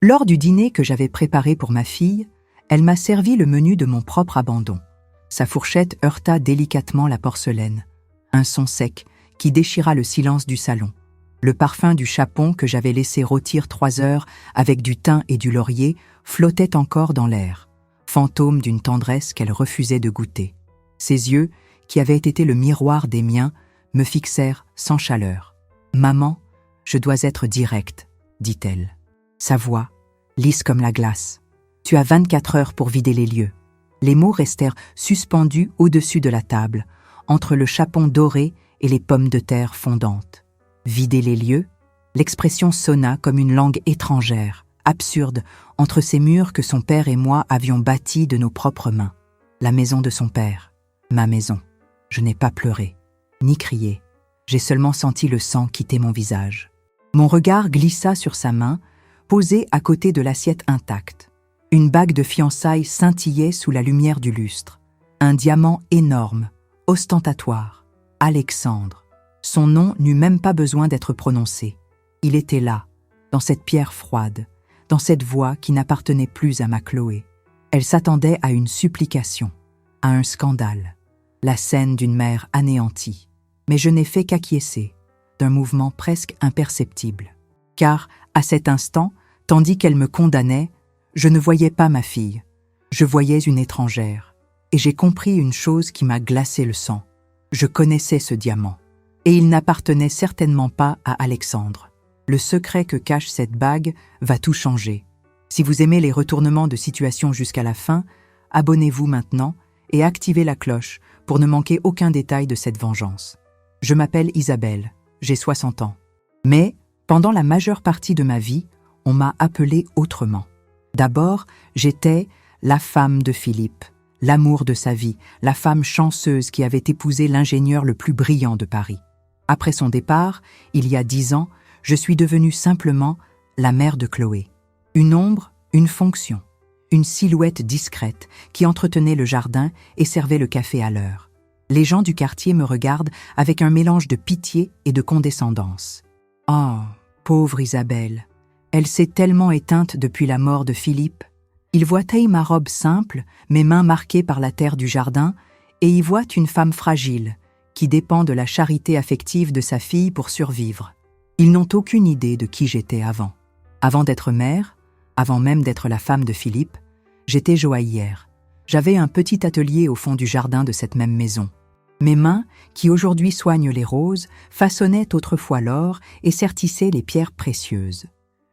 Lors du dîner que j'avais préparé pour ma fille, elle m'a servi le menu de mon propre abandon. Sa fourchette heurta délicatement la porcelaine. Un son sec qui déchira le silence du salon. Le parfum du chapon que j'avais laissé rôtir 3 heures avec du thym et du laurier flottait encore dans l'air, fantôme d'une tendresse qu'elle refusait de goûter. Ses yeux, qui avaient été le miroir des miens, me fixèrent sans chaleur. « Maman, je dois être directe, » dit-elle. Sa voix, lisse comme la glace. « Tu as 24 heures pour vider les lieux. » Les mots restèrent suspendus au-dessus de la table, entre le chapon doré et les pommes de terre fondantes. Vider les lieux, l'expression sonna comme une langue étrangère, absurde, entre ces murs que son père et moi avions bâtis de nos propres mains. La maison de son père, ma maison. Je n'ai pas pleuré, ni crié. J'ai seulement senti le sang quitter mon visage. Mon regard glissa sur sa main, posée à côté de l'assiette intacte. Une bague de fiançailles scintillait sous la lumière du lustre. Un diamant énorme, ostentatoire. Alexandre. Son nom n'eut même pas besoin d'être prononcé. Il était là, dans cette pierre froide, dans cette voix qui n'appartenait plus à ma Chloé. Elle s'attendait à une supplication, à un scandale, la scène d'une mère anéantie. Mais je n'ai fait qu'acquiescer, d'un mouvement presque imperceptible. Car, à cet instant, tandis qu'elle me condamnait, je ne voyais pas ma fille, je voyais une étrangère. Et j'ai compris une chose qui m'a glacé le sang. Je connaissais ce diamant. Et il n'appartenait certainement pas à Alexandre. Le secret que cache cette bague va tout changer. Si vous aimez les retournements de situation jusqu'à la fin, abonnez-vous maintenant et activez la cloche pour ne manquer aucun détail de cette vengeance. Je m'appelle Isabelle, j'ai 60 ans. Mais, pendant la majeure partie de ma vie, on m'a appelée autrement. D'abord, j'étais la femme de Philippe, l'amour de sa vie, la femme chanceuse qui avait épousé l'ingénieur le plus brillant de Paris. Après son départ, il y a 10 ans, je suis devenue simplement la mère de Chloé. Une ombre, une fonction, une silhouette discrète qui entretenait le jardin et servait le café à l'heure. Les gens du quartier me regardent avec un mélange de pitié et de condescendance. Oh, pauvre Isabelle, elle s'est tellement éteinte depuis la mort de Philippe. Ils voient ma robe simple, mes mains marquées par la terre du jardin, et y voient une femme fragile, qui dépend de la charité affective de sa fille pour survivre. Ils n'ont aucune idée de qui j'étais avant. Avant d'être mère, avant même d'être la femme de Philippe, j'étais joaillière. J'avais un petit atelier au fond du jardin de cette même maison. Mes mains, qui aujourd'hui soignent les roses, façonnaient autrefois l'or et sertissaient les pierres précieuses.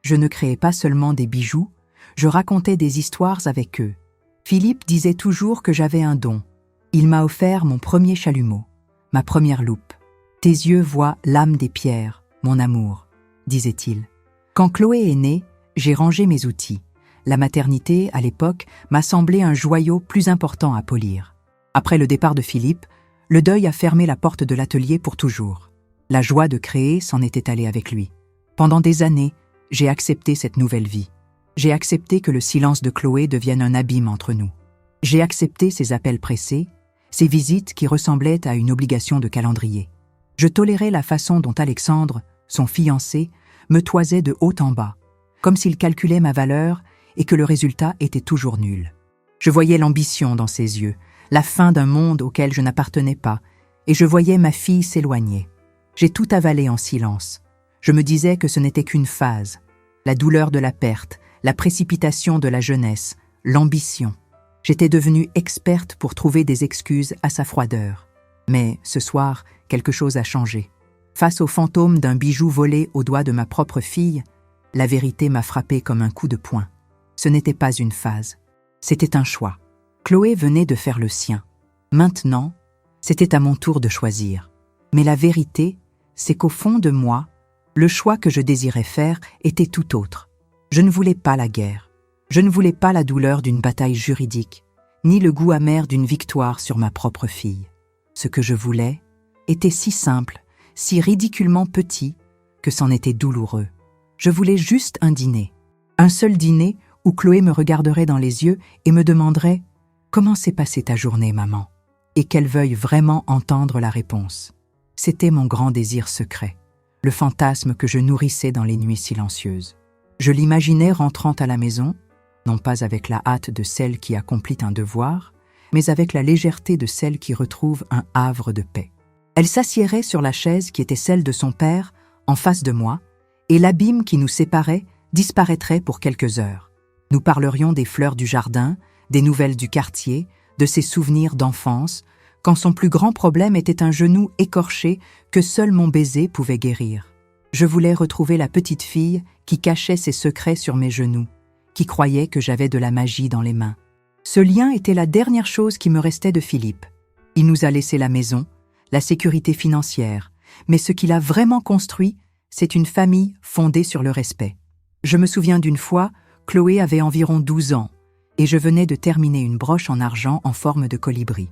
Je ne créais pas seulement des bijoux, je racontais des histoires avec eux. Philippe disait toujours que j'avais un don. Il m'a offert mon premier chalumeau, ma première loupe. « Tes yeux voient l'âme des pierres, mon amour », disait-il. Quand Chloé est née, j'ai rangé mes outils. La maternité, à l'époque, m'a semblé un joyau plus important à polir. Après le départ de Philippe, le deuil a fermé la porte de l'atelier pour toujours. La joie de créer s'en était allée avec lui. Pendant des années, j'ai accepté cette nouvelle vie. J'ai accepté que le silence de Chloé devienne un abîme entre nous. J'ai accepté ses appels pressés, ses visites qui ressemblaient à une obligation de calendrier. Je tolérais la façon dont Alexandre, son fiancé, me toisait de haut en bas, comme s'il calculait ma valeur et que le résultat était toujours nul. Je voyais l'ambition dans ses yeux, la fin d'un monde auquel je n'appartenais pas, et je voyais ma fille s'éloigner. J'ai tout avalé en silence. Je me disais que ce n'était qu'une phase, la douleur de la perte, la précipitation de la jeunesse, l'ambition. J'étais devenue experte pour trouver des excuses à sa froideur. Mais ce soir, quelque chose a changé. Face au fantôme d'un bijou volé au doigt de ma propre fille, la vérité m'a frappé comme un coup de poing. Ce n'était pas une phase, c'était un choix. Chloé venait de faire le sien. Maintenant, c'était à mon tour de choisir. Mais la vérité, c'est qu'au fond de moi, le choix que je désirais faire était tout autre. Je ne voulais pas la guerre. Je ne voulais pas la douleur d'une bataille juridique, ni le goût amer d'une victoire sur ma propre fille. Ce que je voulais était si simple, si ridiculement petit, que c'en était douloureux. Je voulais juste un dîner. Un seul dîner où Chloé me regarderait dans les yeux et me demanderait « Comment s'est passée ta journée, maman ?» et qu'elle veuille vraiment entendre la réponse. C'était mon grand désir secret, le fantasme que je nourrissais dans les nuits silencieuses. Je l'imaginais rentrant à la maison, non pas avec la hâte de celle qui accomplit un devoir, mais avec la légèreté de celle qui retrouve un havre de paix. Elle s'assiérait sur la chaise qui était celle de son père, en face de moi, et l'abîme qui nous séparait disparaîtrait pour quelques heures. Nous parlerions des fleurs du jardin, des nouvelles du quartier, de ses souvenirs d'enfance, quand son plus grand problème était un genou écorché que seul mon baiser pouvait guérir. Je voulais retrouver la petite fille qui cachait ses secrets sur mes genoux, qui croyait que j'avais de la magie dans les mains. Ce lien était la dernière chose qui me restait de Philippe. Il nous a laissé la maison, la sécurité financière, mais ce qu'il a vraiment construit, c'est une famille fondée sur le respect. Je me souviens d'une fois, Chloé avait environ 12 ans, et je venais de terminer une broche en argent en forme de colibri.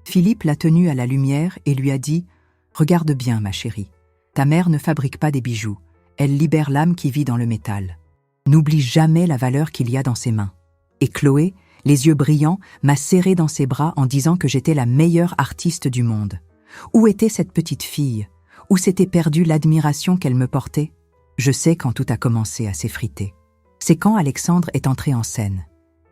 Philippe l'a tenue à la lumière et lui a dit « Regarde bien, ma chérie, ta mère ne fabrique pas des bijoux, elle libère l'âme qui vit dans le métal. N'oublie jamais la valeur qu'il y a dans ses mains. » Et Chloé, les yeux brillants, m'a serré dans ses bras en disant que j'étais la meilleure artiste du monde. Où était cette petite fille? Où s'était perdue l'admiration qu'elle me portait? Je sais quand tout a commencé à s'effriter. C'est quand Alexandre est entré en scène.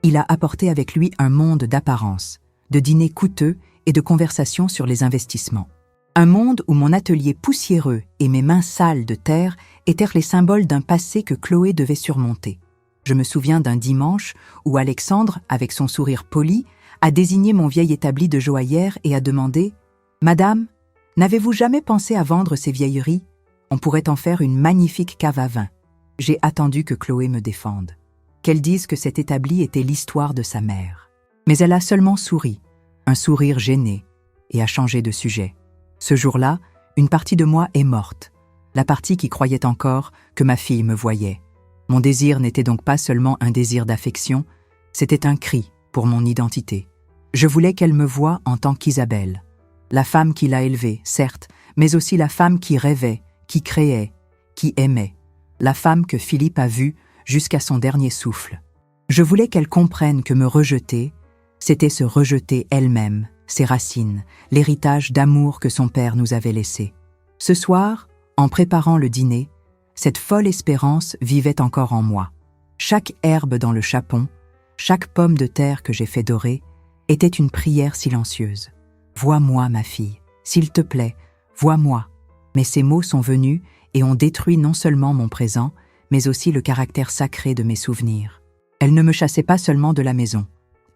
Il a apporté avec lui un monde d'apparence, de dîners coûteux et de conversations sur les investissements. Un monde où mon atelier poussiéreux et mes mains sales de terre étaient les symboles d'un passé que Chloé devait surmonter. Je me souviens d'un dimanche où Alexandre, avec son sourire poli, a désigné mon vieil établi de joaillère et a demandé « Madame, n'avez-vous jamais pensé à vendre ces vieilleries? On pourrait en faire une magnifique cave à vin. » J'ai attendu que Chloé me défende, qu'elle dise que cet établi était l'histoire de sa mère. Mais elle a seulement souri, un sourire gêné, et a changé de sujet. Ce jour-là, une partie de moi est morte, la partie qui croyait encore que ma fille me voyait. Mon désir n'était donc pas seulement un désir d'affection, c'était un cri pour mon identité. Je voulais qu'elle me voie en tant qu'Isabelle, la femme qui l'a élevée, certes, mais aussi la femme qui rêvait, qui créait, qui aimait, la femme que Philippe a vue jusqu'à son dernier souffle. Je voulais qu'elle comprenne que me rejeter, c'était se rejeter elle-même, ses racines, l'héritage d'amour que son père nous avait laissé. Ce soir, en préparant le dîner, cette folle espérance vivait encore en moi. Chaque herbe dans le chapon, chaque pomme de terre que j'ai fait dorer, était une prière silencieuse. « Vois-moi, ma fille, s'il te plaît, vois-moi. » Mais ces mots sont venus et ont détruit non seulement mon présent, mais aussi le caractère sacré de mes souvenirs. Elle ne me chassait pas seulement de la maison.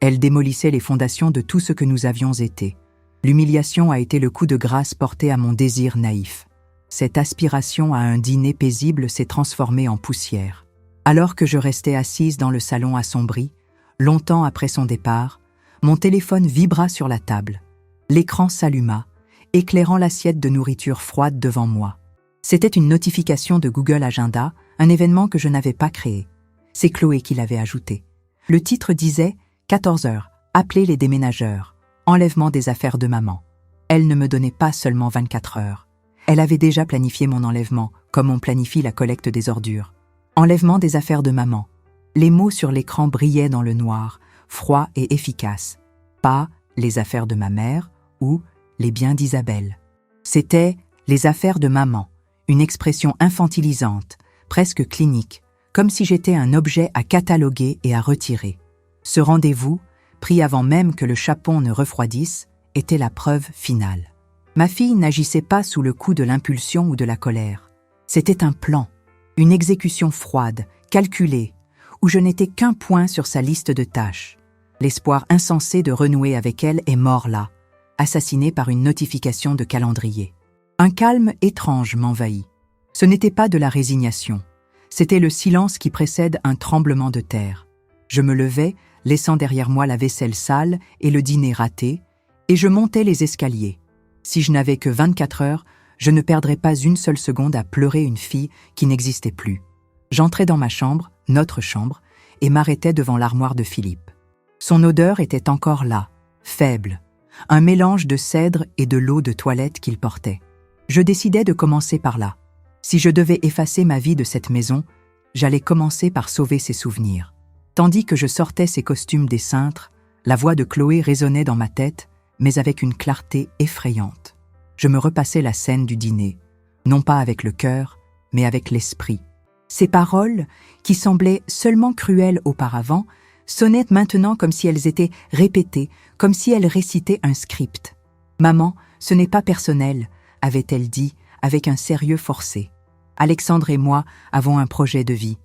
Elle démolissait les fondations de tout ce que nous avions été. L'humiliation a été le coup de grâce porté à mon désir naïf. Cette aspiration à un dîner paisible s'est transformée en poussière. Alors que je restais assise dans le salon assombri, longtemps après son départ, mon téléphone vibra sur la table. L'écran s'alluma, éclairant l'assiette de nourriture froide devant moi. C'était une notification de Google Agenda, un événement que je n'avais pas créé. C'est Chloé qui l'avait ajouté. Le titre disait « 14 heures, appelez les déménageurs, enlèvement des affaires de maman ». Elle ne me donnait pas seulement 24 heures. Elle avait déjà planifié mon enlèvement, comme on planifie la collecte des ordures. Enlèvement des affaires de maman. Les mots sur l'écran brillaient dans le noir, froids et efficaces. Pas « les affaires de ma mère » ou « les biens d'Isabelle ». C'était « les affaires de maman », une expression infantilisante, presque clinique, comme si j'étais un objet à cataloguer et à retirer. Ce rendez-vous, pris avant même que le chapon ne refroidisse, était la preuve finale. Ma fille n'agissait pas sous le coup de l'impulsion ou de la colère. C'était un plan, une exécution froide, calculée, où je n'étais qu'un point sur sa liste de tâches. L'espoir insensé de renouer avec elle est mort là, assassiné par une notification de calendrier. Un calme étrange m'envahit. Ce n'était pas de la résignation. C'était le silence qui précède un tremblement de terre. Je me levais, laissant derrière moi la vaisselle sale et le dîner raté, et je montais les escaliers. Si je n'avais que 24 heures, je ne perdrais pas une seule seconde à pleurer une fille qui n'existait plus. J'entrais dans ma chambre, notre chambre, et m'arrêtais devant l'armoire de Philippe. Son odeur était encore là, faible, un mélange de cèdre et de l'eau de toilette qu'il portait. Je décidai de commencer par là. Si je devais effacer ma vie de cette maison, j'allais commencer par sauver ses souvenirs. Tandis que je sortais ses costumes des cintres, la voix de Chloé résonnait dans ma tête, mais avec une clarté effrayante. Je me repassais la scène du dîner, non pas avec le cœur, mais avec l'esprit. Ces paroles, qui semblaient seulement cruelles auparavant, sonnaient maintenant comme si elles étaient répétées, comme si elle récitait un script. « Maman, ce n'est pas personnel », avait-elle dit, avec un sérieux forcé. Alexandre et moi avons un projet de vie.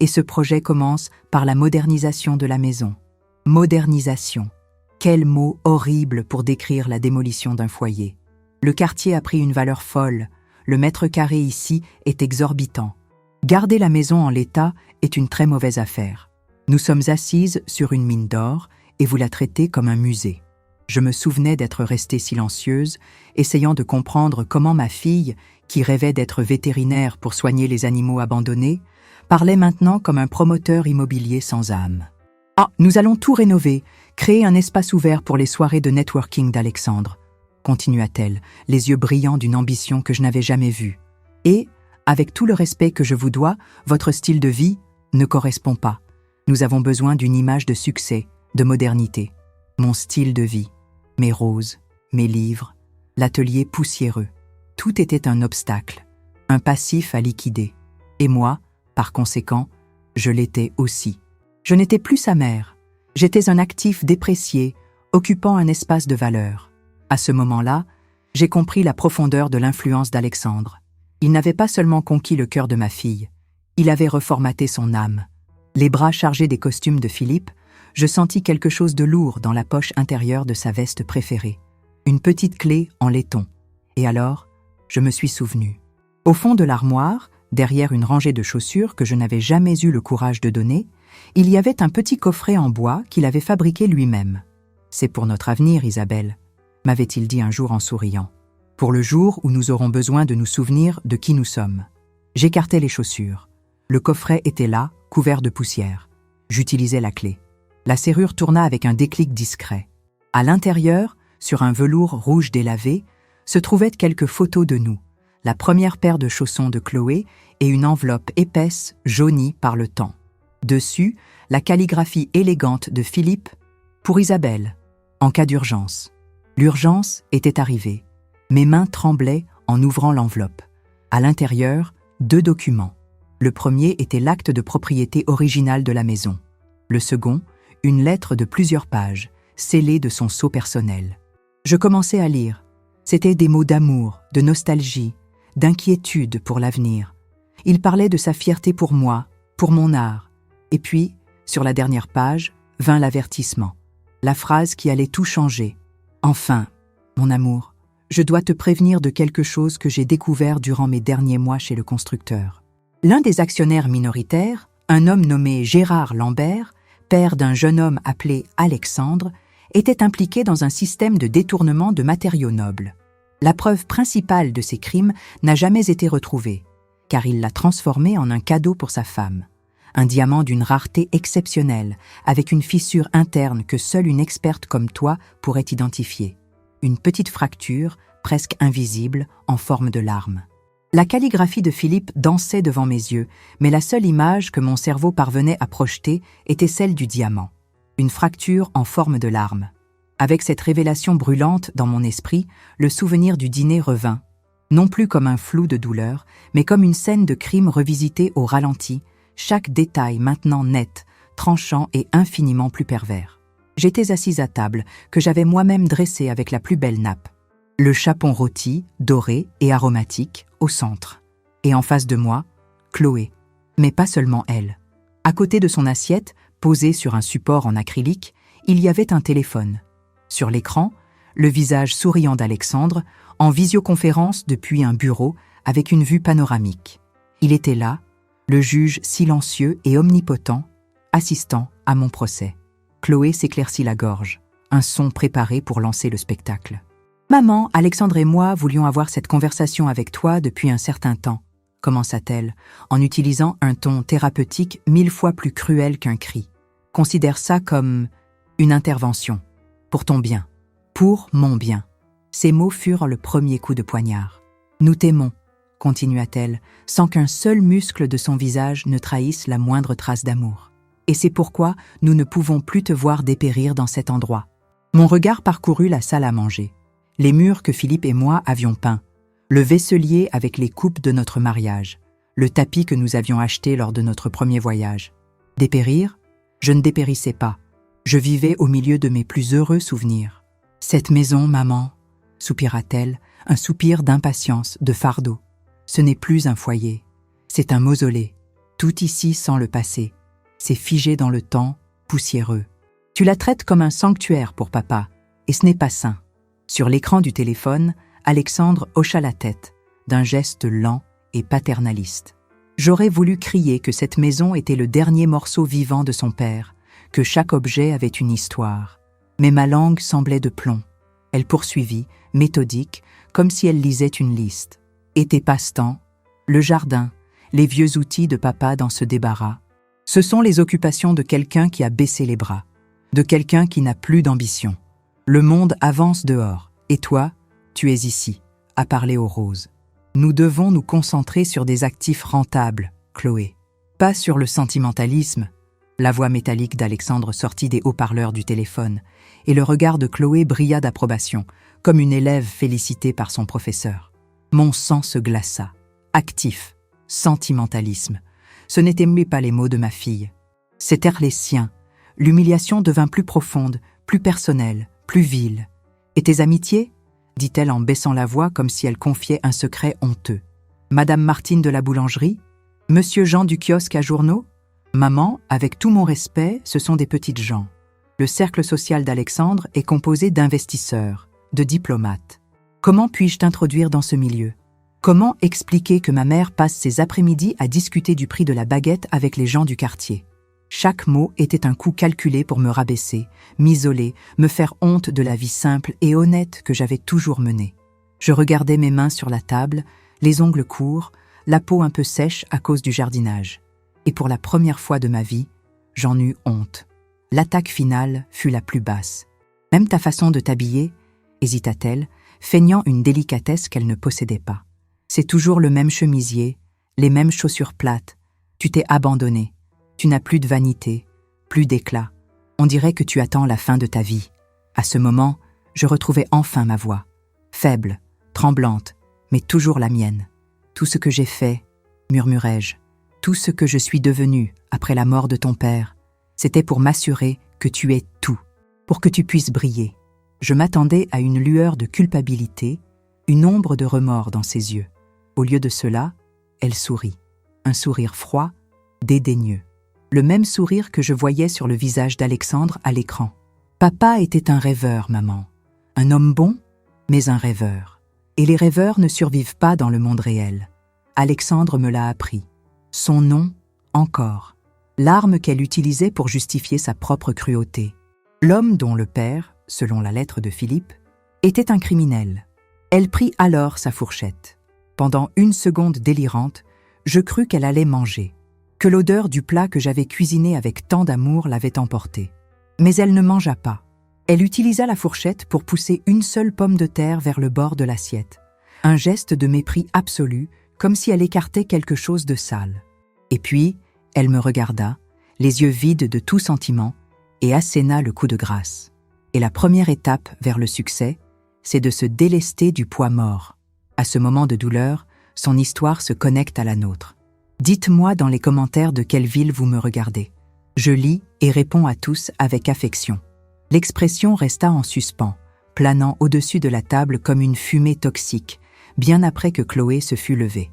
Et ce projet commence par la modernisation de la maison. Modernisation. Quel mot horrible pour décrire la démolition d'un foyer. Le quartier a pris une valeur folle. Le mètre carré ici est exorbitant. Garder la maison en l'état est une très mauvaise affaire. Nous sommes assises sur une mine d'or et vous la traitez comme un musée. Je me souvenais d'être restée silencieuse, essayant de comprendre comment ma fille, qui rêvait d'être vétérinaire pour soigner les animaux abandonnés, parlait maintenant comme un promoteur immobilier sans âme. « Ah, nous allons tout rénover, créer un espace ouvert pour les soirées de networking d'Alexandre », continua-t-elle, les yeux brillants d'une ambition que je n'avais jamais vue. « Et, avec tout le respect que je vous dois, votre style de vie ne correspond pas. Nous avons besoin d'une image de succès, de modernité. Mon style de vie, mes roses, mes livres, l'atelier poussiéreux. Tout était un obstacle, un passif à liquider. Et moi, par conséquent, je l'étais aussi. Je n'étais plus sa mère. J'étais un actif déprécié, occupant un espace de valeur. À ce moment-là, j'ai compris la profondeur de l'influence d'Alexandre. Il n'avait pas seulement conquis le cœur de ma fille, il avait reformaté son âme. Les bras chargés des costumes de Philippe, je sentis quelque chose de lourd dans la poche intérieure de sa veste préférée. Une petite clé en laiton. Et alors, je me suis souvenue. Au fond de l'armoire, derrière une rangée de chaussures que je n'avais jamais eu le courage de donner, il y avait un petit coffret en bois qu'il avait fabriqué lui-même. « C'est pour notre avenir, Isabelle », m'avait-il dit un jour en souriant. « Pour le jour où nous aurons besoin de nous souvenir de qui nous sommes. » J'écartais les chaussures. Le coffret était là, couvert de poussière. J'utilisais la clé. La serrure tourna avec un déclic discret. À l'intérieur, sur un velours rouge délavé, se trouvaient quelques photos de nous, la première paire de chaussons de Chloé et une enveloppe épaisse jaunie par le temps. Dessus, la calligraphie élégante de Philippe pour Isabelle, en cas d'urgence. L'urgence était arrivée. Mes mains tremblaient en ouvrant l'enveloppe. À l'intérieur, 2 documents. Le premier était l'acte de propriété original de la maison. Le second, une lettre de plusieurs pages, scellée de son sceau personnel. Je commençais à lire. C'étaient des mots d'amour, de nostalgie, d'inquiétude pour l'avenir. Il parlait de sa fierté pour moi, pour mon art. Et puis, sur la dernière page, vint l'avertissement. La phrase qui allait tout changer. « Enfin, mon amour, je dois te prévenir de quelque chose que j'ai découvert durant mes derniers mois chez le constructeur. » L'un des actionnaires minoritaires, un homme nommé Gérard Lambert, père d'un jeune homme appelé Alexandre, était impliqué dans un système de détournement de matériaux nobles. La preuve principale de ces crimes n'a jamais été retrouvée, car il l'a transformé en un cadeau pour sa femme. Un diamant d'une rareté exceptionnelle, avec une fissure interne que seule une experte comme toi pourrait identifier. Une petite fracture, presque invisible, en forme de larme. La calligraphie de Philippe dansait devant mes yeux, mais la seule image que mon cerveau parvenait à projeter était celle du diamant. Une fracture en forme de larme. Avec cette révélation brûlante dans mon esprit, le souvenir du dîner revint, non plus comme un flou de douleur, mais comme une scène de crime revisitée au ralenti, chaque détail maintenant net, tranchant et infiniment plus pervers. J'étais assise à table, que j'avais moi-même dressée avec la plus belle nappe. Le chapon rôti, doré et aromatique, au centre. Et en face de moi, Chloé. Mais pas seulement elle. À côté de son assiette, posée sur un support en acrylique, il y avait un téléphone. Sur l'écran, le visage souriant d'Alexandre, en visioconférence depuis un bureau avec une vue panoramique. Il était là, le juge silencieux et omnipotent, assistant à mon procès. Chloé s'éclaircit la gorge, un son préparé pour lancer le spectacle. « Maman, Alexandre et moi voulions avoir cette conversation avec toi depuis un certain temps, » commença-t-elle, en utilisant un ton thérapeutique 1000 fois plus cruel qu'un cri. « Considère ça comme une intervention. Pour ton bien. Pour mon bien. » Ces mots furent le premier coup de poignard. « Nous t'aimons, » continua-t-elle, sans qu'un seul muscle de son visage ne trahisse la moindre trace d'amour. « Et c'est pourquoi nous ne pouvons plus te voir dépérir dans cet endroit. » Mon regard parcourut la salle à manger. Les murs que Philippe et moi avions peints, le vaisselier avec les coupes de notre mariage, le tapis que nous avions acheté lors de notre premier voyage. Dépérir? Je ne dépérissais pas. Je vivais au milieu de mes plus heureux souvenirs. Cette maison, maman, soupira-t-elle, un soupir d'impatience, de fardeau. Ce n'est plus un foyer, c'est un mausolée. Tout ici sent le passé. C'est figé dans le temps, poussiéreux. Tu la traites comme un sanctuaire pour papa, et ce n'est pas sain. Sur l'écran du téléphone, Alexandre hocha la tête, d'un geste lent et paternaliste. J'aurais voulu crier que cette maison était le dernier morceau vivant de son père, que chaque objet avait une histoire. Mais ma langue semblait de plomb. Elle poursuivit, méthodique, comme si elle lisait une liste. Et tes passe-temps, le jardin, les vieux outils de papa dans ce débarras. Ce sont les occupations de quelqu'un qui a baissé les bras, de quelqu'un qui n'a plus d'ambition. Le monde avance dehors, et toi, tu es ici, à parler aux roses. Nous devons nous concentrer sur des actifs rentables, Chloé. Pas sur le sentimentalisme. La voix métallique d'Alexandre sortit des haut-parleurs du téléphone, et le regard de Chloé brilla d'approbation, comme une élève félicitée par son professeur. Mon sang se glaça. Actif, sentimentalisme. Ce n'étaient pas les mots de ma fille. C'étaient les siens. L'humiliation devint plus profonde, plus personnelle, plus vile. « Et tes amitiés ?» dit-elle en baissant la voix comme si elle confiait un secret honteux. « Madame Martine de la boulangerie ? Monsieur Jean du kiosque à journaux ? Maman, avec tout mon respect, ce sont des petites gens. Le cercle social d'Alexandre est composé d'investisseurs, de diplomates. Comment puis-je t'introduire dans ce milieu ? Comment expliquer que ma mère passe ses après-midi à discuter du prix de la baguette avec les gens du quartier ? Chaque mot était un coup calculé pour me rabaisser, m'isoler, me faire honte de la vie simple et honnête que j'avais toujours menée. Je regardais mes mains sur la table, les ongles courts, la peau un peu sèche à cause du jardinage. Et pour la première fois de ma vie, j'en eus honte. L'attaque finale fut la plus basse. « Même ta façon de t'habiller ?» hésita-t-elle, feignant une délicatesse qu'elle ne possédait pas. « C'est toujours le même chemisier, les mêmes chaussures plates. Tu t'es abandonnée. Tu n'as plus de vanité, plus d'éclat. On dirait que tu attends la fin de ta vie. » À ce moment, je retrouvais enfin ma voix. Faible, tremblante, mais toujours la mienne. « Tout ce que j'ai fait, » murmurai-je, « tout ce que je suis devenue après la mort de ton père, c'était pour m'assurer que tu es tout, pour que tu puisses briller. » Je m'attendais à une lueur de culpabilité, une ombre de remords dans ses yeux. Au lieu de cela, elle sourit. Un sourire froid, dédaigneux. Le même sourire que je voyais sur le visage d'Alexandre à l'écran. Papa était un rêveur, maman. Un homme bon, mais un rêveur. Et les rêveurs ne survivent pas dans le monde réel. Alexandre me l'a appris. Son nom, encore. L'arme qu'elle utilisait pour justifier sa propre cruauté. L'homme dont le père, selon la lettre de Philippe, était un criminel. Elle prit alors sa fourchette. Pendant une seconde délirante, je crus qu'elle allait manger, que l'odeur du plat que j'avais cuisiné avec tant d'amour l'avait emportée. Mais elle ne mangea pas. Elle utilisa la fourchette pour pousser une seule pomme de terre vers le bord de l'assiette. Un geste de mépris absolu, comme si elle écartait quelque chose de sale. Et puis, elle me regarda, les yeux vides de tout sentiment, et asséna le coup de grâce. Et la première étape vers le succès, c'est de se délester du poids mort. À ce moment de douleur, son histoire se connecte à la nôtre. Dites-moi dans les commentaires de quelle ville vous me regardez. Je lis et réponds à tous avec affection. L'expression resta en suspens, planant au-dessus de la table comme une fumée toxique, bien après que Chloé se fût levée.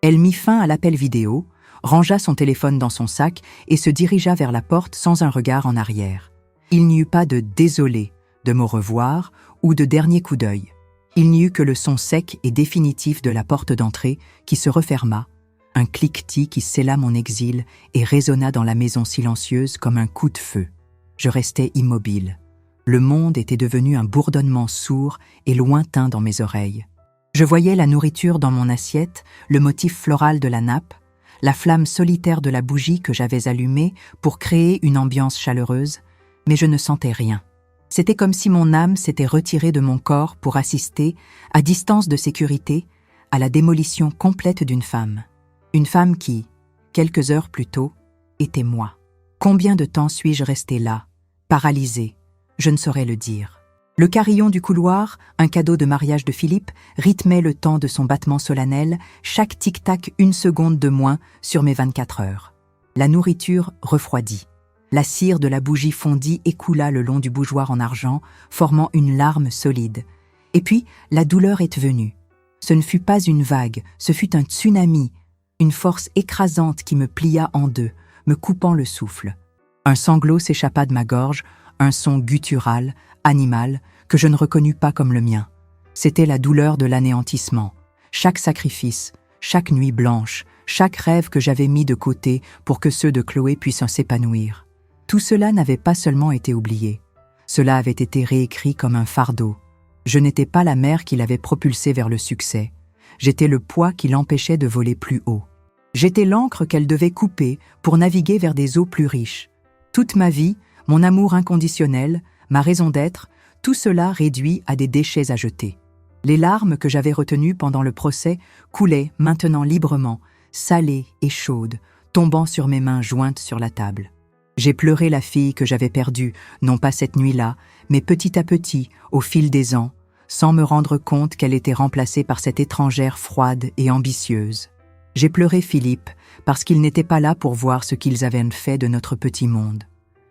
Elle mit fin à l'appel vidéo, rangea son téléphone dans son sac et se dirigea vers la porte sans un regard en arrière. Il n'y eut pas de « désolé », de « au revoir » ou de dernier coup d'œil. Il n'y eut que le son sec et définitif de la porte d'entrée qui se referma, un cliquetis qui scella mon exil et résonna dans la maison silencieuse comme un coup de feu. Je restais immobile. Le monde était devenu un bourdonnement sourd et lointain dans mes oreilles. Je voyais la nourriture dans mon assiette, le motif floral de la nappe, la flamme solitaire de la bougie que j'avais allumée pour créer une ambiance chaleureuse, mais je ne sentais rien. C'était comme si mon âme s'était retirée de mon corps pour assister, à distance de sécurité, à la démolition complète d'une femme. Une femme qui, quelques heures plus tôt, était moi. Combien de temps suis-je restée là, paralysée? Je ne saurais le dire. Le carillon du couloir, un cadeau de mariage de Philippe, rythmait le temps de son battement solennel, chaque tic-tac 1 seconde de moins sur mes 24 heures. La nourriture refroidit. La cire de la bougie fondit et coula le long du bougeoir en argent, formant une larme solide. Et puis, la douleur est venue. Ce ne fut pas une vague, ce fut un tsunami, une force écrasante qui me plia en deux, me coupant le souffle. Un sanglot s'échappa de ma gorge, un son guttural, animal, que je ne reconnus pas comme le mien. C'était la douleur de l'anéantissement. Chaque sacrifice, chaque nuit blanche, chaque rêve que j'avais mis de côté pour que ceux de Chloé puissent s'épanouir. Tout cela n'avait pas seulement été oublié. Cela avait été réécrit comme un fardeau. Je n'étais pas la mère qui l'avait propulsé vers le succès. J'étais le poids qui l'empêchait de voler plus haut. J'étais l'encre qu'elle devait couper pour naviguer vers des eaux plus riches. Toute ma vie, mon amour inconditionnel, ma raison d'être, tout cela réduit à des déchets à jeter. Les larmes que j'avais retenues pendant le procès coulaient maintenant librement, salées et chaudes, tombant sur mes mains jointes sur la table. J'ai pleuré la fille que j'avais perdue, non pas cette nuit-là, mais petit à petit, au fil des ans, sans me rendre compte qu'elle était remplacée par cette étrangère froide et ambitieuse. J'ai pleuré Philippe, parce qu'il n'était pas là pour voir ce qu'ils avaient fait de notre petit monde.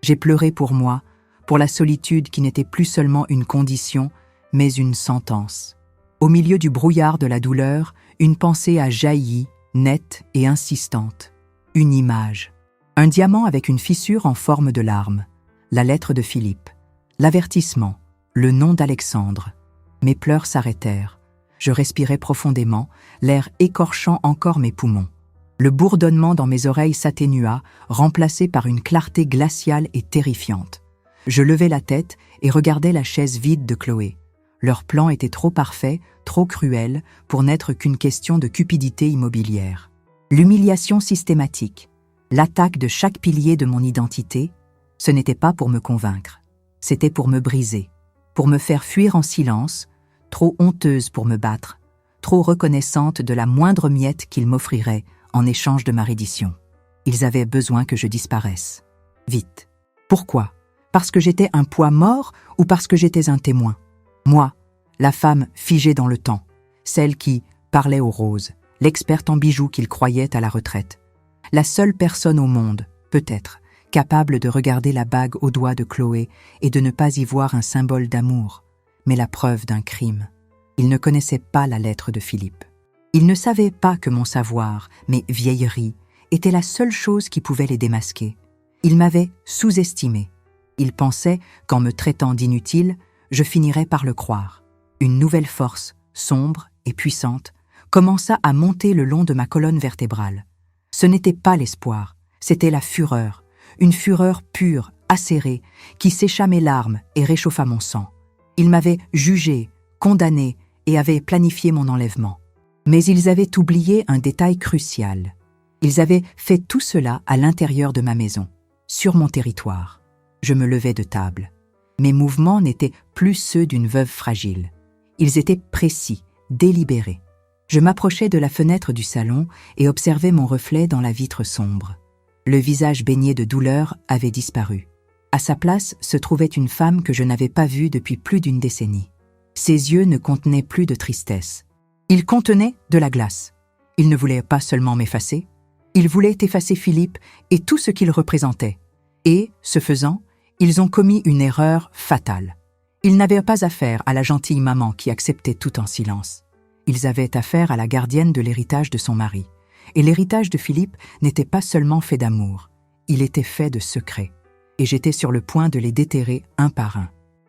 J'ai pleuré pour moi, pour la solitude qui n'était plus seulement une condition, mais une sentence. Au milieu du brouillard de la douleur, une pensée a jailli, nette et insistante. Une image. Un diamant avec une fissure en forme de larme. La lettre de Philippe. L'avertissement. Le nom d'Alexandre. Mes pleurs s'arrêtèrent. Je respirais profondément, l'air écorchant encore mes poumons. Le bourdonnement dans mes oreilles s'atténua, remplacé par une clarté glaciale et terrifiante. Je levai la tête et regardai la chaise vide de Chloé. Leur plan était trop parfait, trop cruel, pour n'être qu'une question de cupidité immobilière. L'humiliation systématique, l'attaque de chaque pilier de mon identité, ce n'était pas pour me convaincre. C'était pour me briser, pour me faire fuir en silence, trop honteuse pour me battre, trop reconnaissante de la moindre miette qu'ils m'offriraient en échange de ma reddition. Ils avaient besoin que je disparaisse. Vite. Pourquoi ? Parce que j'étais un poids mort ou parce que j'étais un témoin? Moi, la femme figée dans le temps, celle qui parlait aux roses, l'experte en bijoux qu'ils croyaient à la retraite. La seule personne au monde, peut-être, capable de regarder la bague au doigt de Chloé et de ne pas y voir un symbole d'amour, mais la preuve d'un crime. Ils ne connaissaient pas la lettre de Philippe. Ils ne savaient pas que mon savoir, mes vieilleries, était la seule chose qui pouvait les démasquer. Ils m'avaient sous-estimé. Ils pensaient qu'en me traitant d'inutile, je finirais par le croire. Une nouvelle force, sombre et puissante, commença à monter le long de ma colonne vertébrale. Ce n'était pas l'espoir, c'était la fureur, une fureur pure, acérée, qui sécha mes larmes et réchauffa mon sang. Ils m'avaient jugé, condamné et avaient planifié mon enlèvement. Mais ils avaient oublié un détail crucial. Ils avaient fait tout cela à l'intérieur de ma maison, sur mon territoire. Je me levais de table. Mes mouvements n'étaient plus ceux d'une veuve fragile. Ils étaient précis, délibérés. Je m'approchais de la fenêtre du salon et observais mon reflet dans la vitre sombre. Le visage baigné de douleur avait disparu. À sa place se trouvait une femme que je n'avais pas vue depuis plus d'une décennie. Ses yeux ne contenaient plus de tristesse. Ils contenaient de la glace. Ils ne voulaient pas seulement m'effacer, ils voulaient effacer Philippe et tout ce qu'il représentait. Et, ce faisant, ils ont commis une erreur fatale. Ils n'avaient pas affaire à la gentille maman qui acceptait tout en silence. Ils avaient affaire à la gardienne de l'héritage de son mari. Et l'héritage de Philippe n'était pas seulement fait d'amour, il était fait de secrets. Et j'étais sur le point de les déterrer un par un.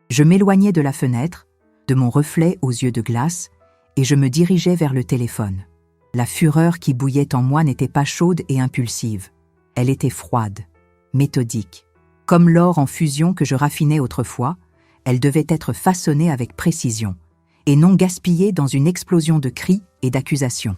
Je m'éloignais de la fenêtre, de mon reflet aux yeux de glace, et je me dirigeais vers le téléphone. La fureur qui bouillait en moi n'était pas chaude et impulsive. Elle était froide, méthodique. Comme l'or en fusion que je raffinais autrefois, elle devait être façonnée avec précision, et non gaspillée dans une explosion de cris et d'accusations.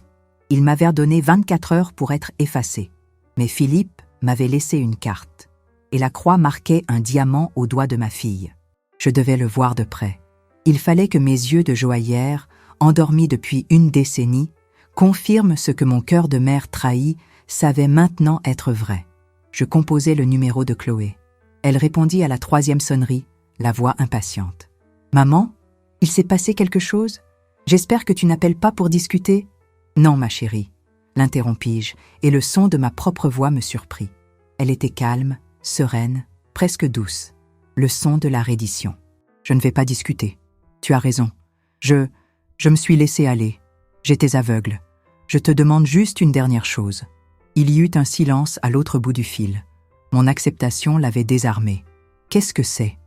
Il m'avait donné 24 heures pour être effacée. Mais Philippe m'avait laissé une carte, et la croix marquait un diamant au doigt de ma fille. Je devais le voir de près. Il fallait que mes yeux de joaillère, endormis depuis une décennie, confirment ce que mon cœur de mère trahi savait maintenant être vrai. Je composai le numéro de Chloé. Elle répondit à la 3e sonnerie, la voix impatiente. « Maman, il s'est passé quelque chose? J'espère que tu n'appelles pas pour discuter. Non, ma chérie, l'interrompis-je, et le son de ma propre voix me surprit. Elle était calme, sereine, presque douce. Le son de la reddition. Je ne vais pas discuter. Tu as raison. Je me suis laissé aller. J'étais aveugle. Je te demande juste une dernière chose. Il y eut un silence à l'autre bout du fil. Mon acceptation l'avait désarmée. Qu'est-ce que c'est?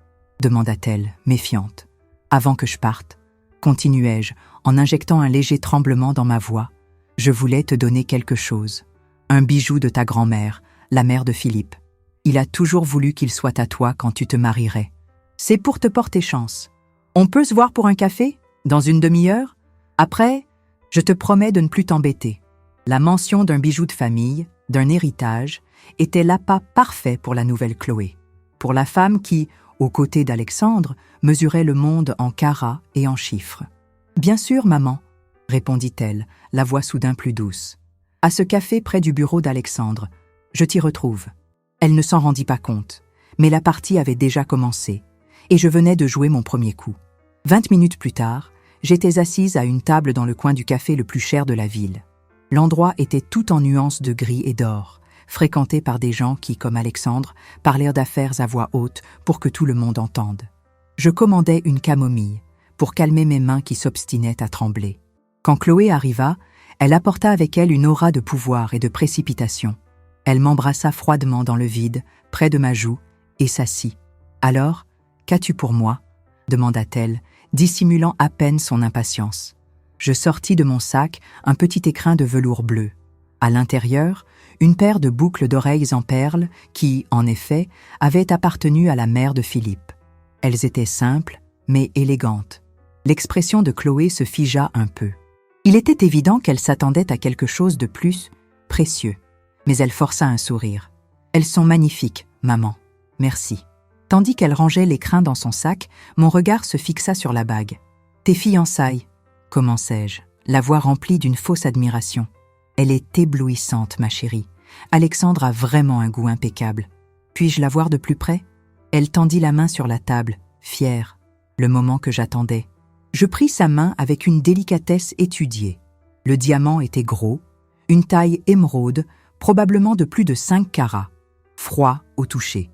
Demanda-t-elle, méfiante. Avant que je parte, continuai-je, en injectant un léger tremblement dans ma voix, je voulais te donner quelque chose. Un bijou de ta grand-mère, la mère de Philippe. Il a toujours voulu qu'il soit à toi quand tu te marierais. C'est pour te porter chance. On peut se voir pour un café? Dans une demi-heure? Après, je te promets de ne plus t'embêter. La mention d'un bijou de famille, d'un héritage, était l'appât parfait pour la nouvelle Chloé. Pour la femme qui, aux côtés d'Alexandre, mesurait le monde en carats et en chiffres. « Bien sûr, maman, » répondit-elle, la voix soudain plus douce. « À ce café près du bureau d'Alexandre, je t'y retrouve. » Elle ne s'en rendit pas compte, mais la partie avait déjà commencé, et je venais de jouer mon premier coup. 20 minutes plus tard, j'étais assise à une table dans le coin du café le plus cher de la ville. L'endroit était tout en nuances de gris et d'or, fréquenté par des gens qui, comme Alexandre, parlèrent d'affaires à voix haute pour que tout le monde entende. Je commandai une camomille, pour calmer mes mains qui s'obstinaient à trembler. Quand Chloé arriva, elle apporta avec elle une aura de pouvoir et de précipitation. Elle m'embrassa froidement dans le vide, près de ma joue, et s'assit. « Alors, qu'as-tu pour moi ?» demanda-t-elle, dissimulant à peine son impatience. Je sortis de mon sac un petit écrin de velours bleu. À l'intérieur, une paire de boucles d'oreilles en perles qui, en effet, avaient appartenu à la mère de Philippe. Elles étaient simples, mais élégantes. L'expression de Chloé se figea un peu. Il était évident qu'elle s'attendait à quelque chose de plus précieux, mais elle força un sourire. « Elles sont magnifiques, maman. Merci. » Tandis qu'elle rangeait l'écrin dans son sac, mon regard se fixa sur la bague. « Tes fiançailles, » commençai-je, la voix remplie d'une fausse admiration. « Elle est éblouissante, ma chérie. Alexandre a vraiment un goût impeccable. Puis-je la voir de plus près ?» Elle tendit la main sur la table, fière, le moment que j'attendais. Je pris sa main avec une délicatesse étudiée. Le diamant était gros, une taille émeraude, probablement de plus de 5 carats, froid au toucher.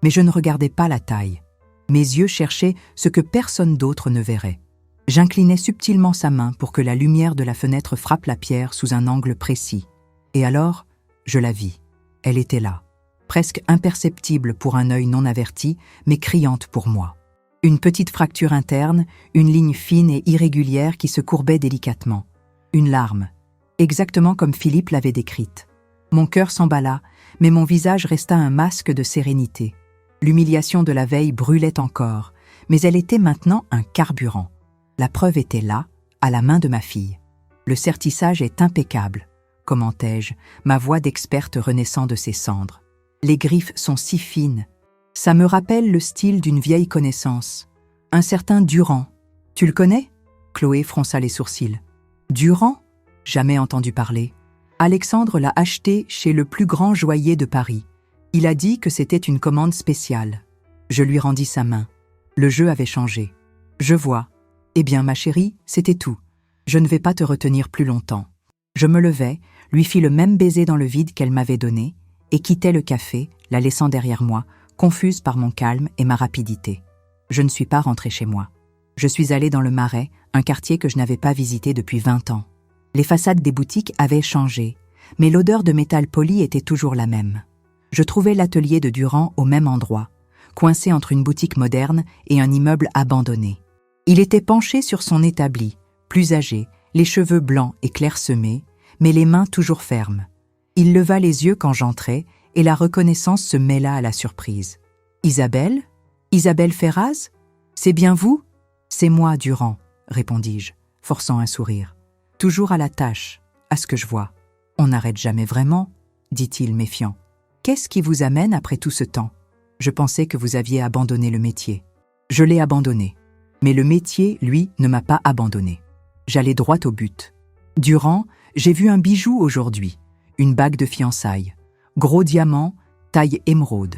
Mais je ne regardais pas la taille. Mes yeux cherchaient ce que personne d'autre ne verrait. J'inclinai subtilement sa main pour que la lumière de la fenêtre frappe la pierre sous un angle précis. Et alors, je la vis. Elle était là, presque imperceptible pour un œil non averti, mais criante pour moi. Une petite fracture interne, une ligne fine et irrégulière qui se courbait délicatement. Une larme, exactement comme Philippe l'avait décrite. Mon cœur s'emballa, mais mon visage resta un masque de sérénité. L'humiliation de la veille brûlait encore, mais elle était maintenant un carburant. La preuve était là, à la main de ma fille. Le sertissage est impeccable, commentai-je, ma voix d'experte renaissant de ses cendres. Les griffes sont si fines. Ça me rappelle le style d'une vieille connaissance. Un certain Durand. Tu le connais? Chloé fronça les sourcils. Durand? Jamais entendu parler. Alexandre l'a acheté chez le plus grand joaillier de Paris. Il a dit que c'était une commande spéciale. Je lui rendis sa main. Le jeu avait changé. Je vois. Eh bien, ma chérie, c'était tout. Je ne vais pas te retenir plus longtemps. Je me levai, lui fis le même baiser dans le vide qu'elle m'avait donné, et quittai le café, la laissant derrière moi, confuse par mon calme et ma rapidité. Je ne suis pas rentrée chez moi. Je suis allée dans le Marais, un quartier que je n'avais pas visité depuis 20 ans. Les façades des boutiques avaient changé, mais l'odeur de métal poli était toujours la même. Je trouvai l'atelier de Durand au même endroit, coincé entre une boutique moderne et un immeuble abandonné. Il était penché sur son établi, plus âgé, les cheveux blancs et clairsemés, mais les mains toujours fermes. Il leva les yeux quand j'entrai, et la reconnaissance se mêla à la surprise. « Isabelle? Isabelle Ferraz? C'est bien vous ?»« C'est moi, Durand, » répondis-je, forçant un sourire. « Toujours à la tâche, à ce que je vois. »« On n'arrête jamais vraiment, » dit-il méfiant. « Qu'est-ce qui vous amène après tout ce temps? Je pensais que vous aviez abandonné le métier. »« Je l'ai abandonné. Mais le métier, lui, ne m'a pas abandonné. J'allais droit au but. Durand, j'ai vu un bijou aujourd'hui, une bague de fiançailles. Gros diamant, taille émeraude.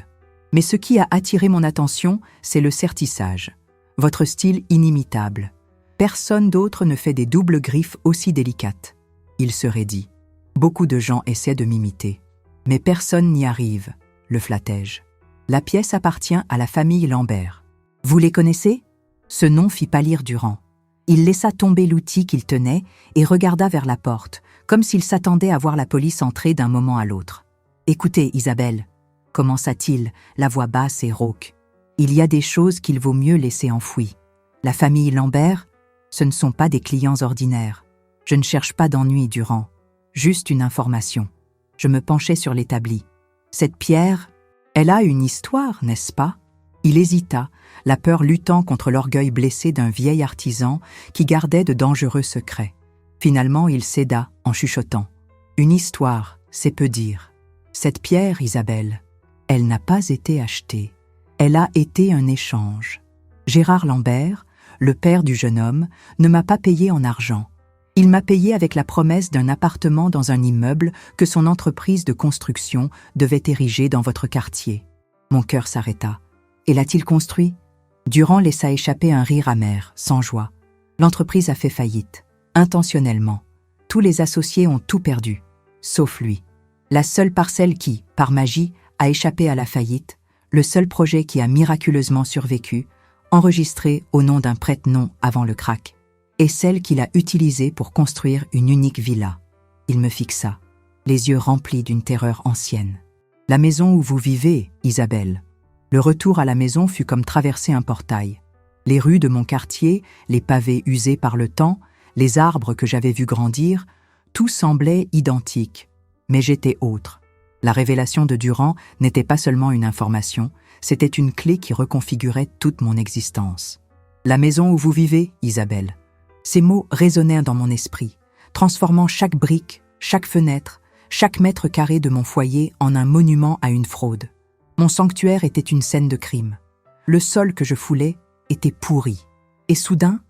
Mais ce qui a attiré mon attention, c'est le sertissage. Votre style inimitable. Personne d'autre ne fait des doubles griffes aussi délicates. » Il serait dit. Beaucoup de gens essaient de m'imiter. Mais personne n'y arrive, le flattai-je. La pièce appartient à la famille Lambert. Vous les connaissez ? Ce nom fit pâlir Durand. Il laissa tomber l'outil qu'il tenait et regarda vers la porte, comme s'il s'attendait à voir la police entrer d'un moment à l'autre. « Écoutez, Isabelle, » commença-t-il, la voix basse et rauque. « Il y a des choses qu'il vaut mieux laisser enfouies. La famille Lambert, ce ne sont pas des clients ordinaires. Je ne cherche pas d'ennui, Durand. Juste une information. » Je me penchai sur l'établi. « Cette pierre, elle a une histoire, n'est-ce pas ?» Il hésita, la peur luttant contre l'orgueil blessé d'un vieil artisan qui gardait de dangereux secrets. Finalement, il céda en chuchotant. « Une histoire, c'est peu dire. Cette pierre, Isabelle, elle n'a pas été achetée. Elle a été un échange. Gérard Lambert, le père du jeune homme, ne m'a pas payé en argent. Il m'a payé avec la promesse d'un appartement dans un immeuble que son entreprise de construction devait ériger dans votre quartier. » Mon cœur s'arrêta. « Et l'a-t-il construit ?» Durand laissa échapper un rire amer, sans joie. L'entreprise a fait faillite, intentionnellement. Tous les associés ont tout perdu, sauf lui. La seule parcelle qui, par magie, a échappé à la faillite, le seul projet qui a miraculeusement survécu, enregistré au nom d'un prête-nom avant le krach, est celle qu'il a utilisée pour construire une unique villa. Il me fixa, les yeux remplis d'une terreur ancienne. « La maison où vous vivez, Isabelle. » Le retour à la maison fut comme traverser un portail. Les rues de mon quartier, les pavés usés par le temps, les arbres que j'avais vus grandir, tout semblait identique. Mais j'étais autre. La révélation de Durand n'était pas seulement une information, c'était une clé qui reconfigurait toute mon existence. « La maison où vous vivez, Isabelle. » Ces mots résonnèrent dans mon esprit, transformant chaque brique, chaque fenêtre, chaque mètre carré de mon foyer en un monument à une fraude. Mon sanctuaire était une scène de crime. Le sol que je foulais était pourri. Et soudain,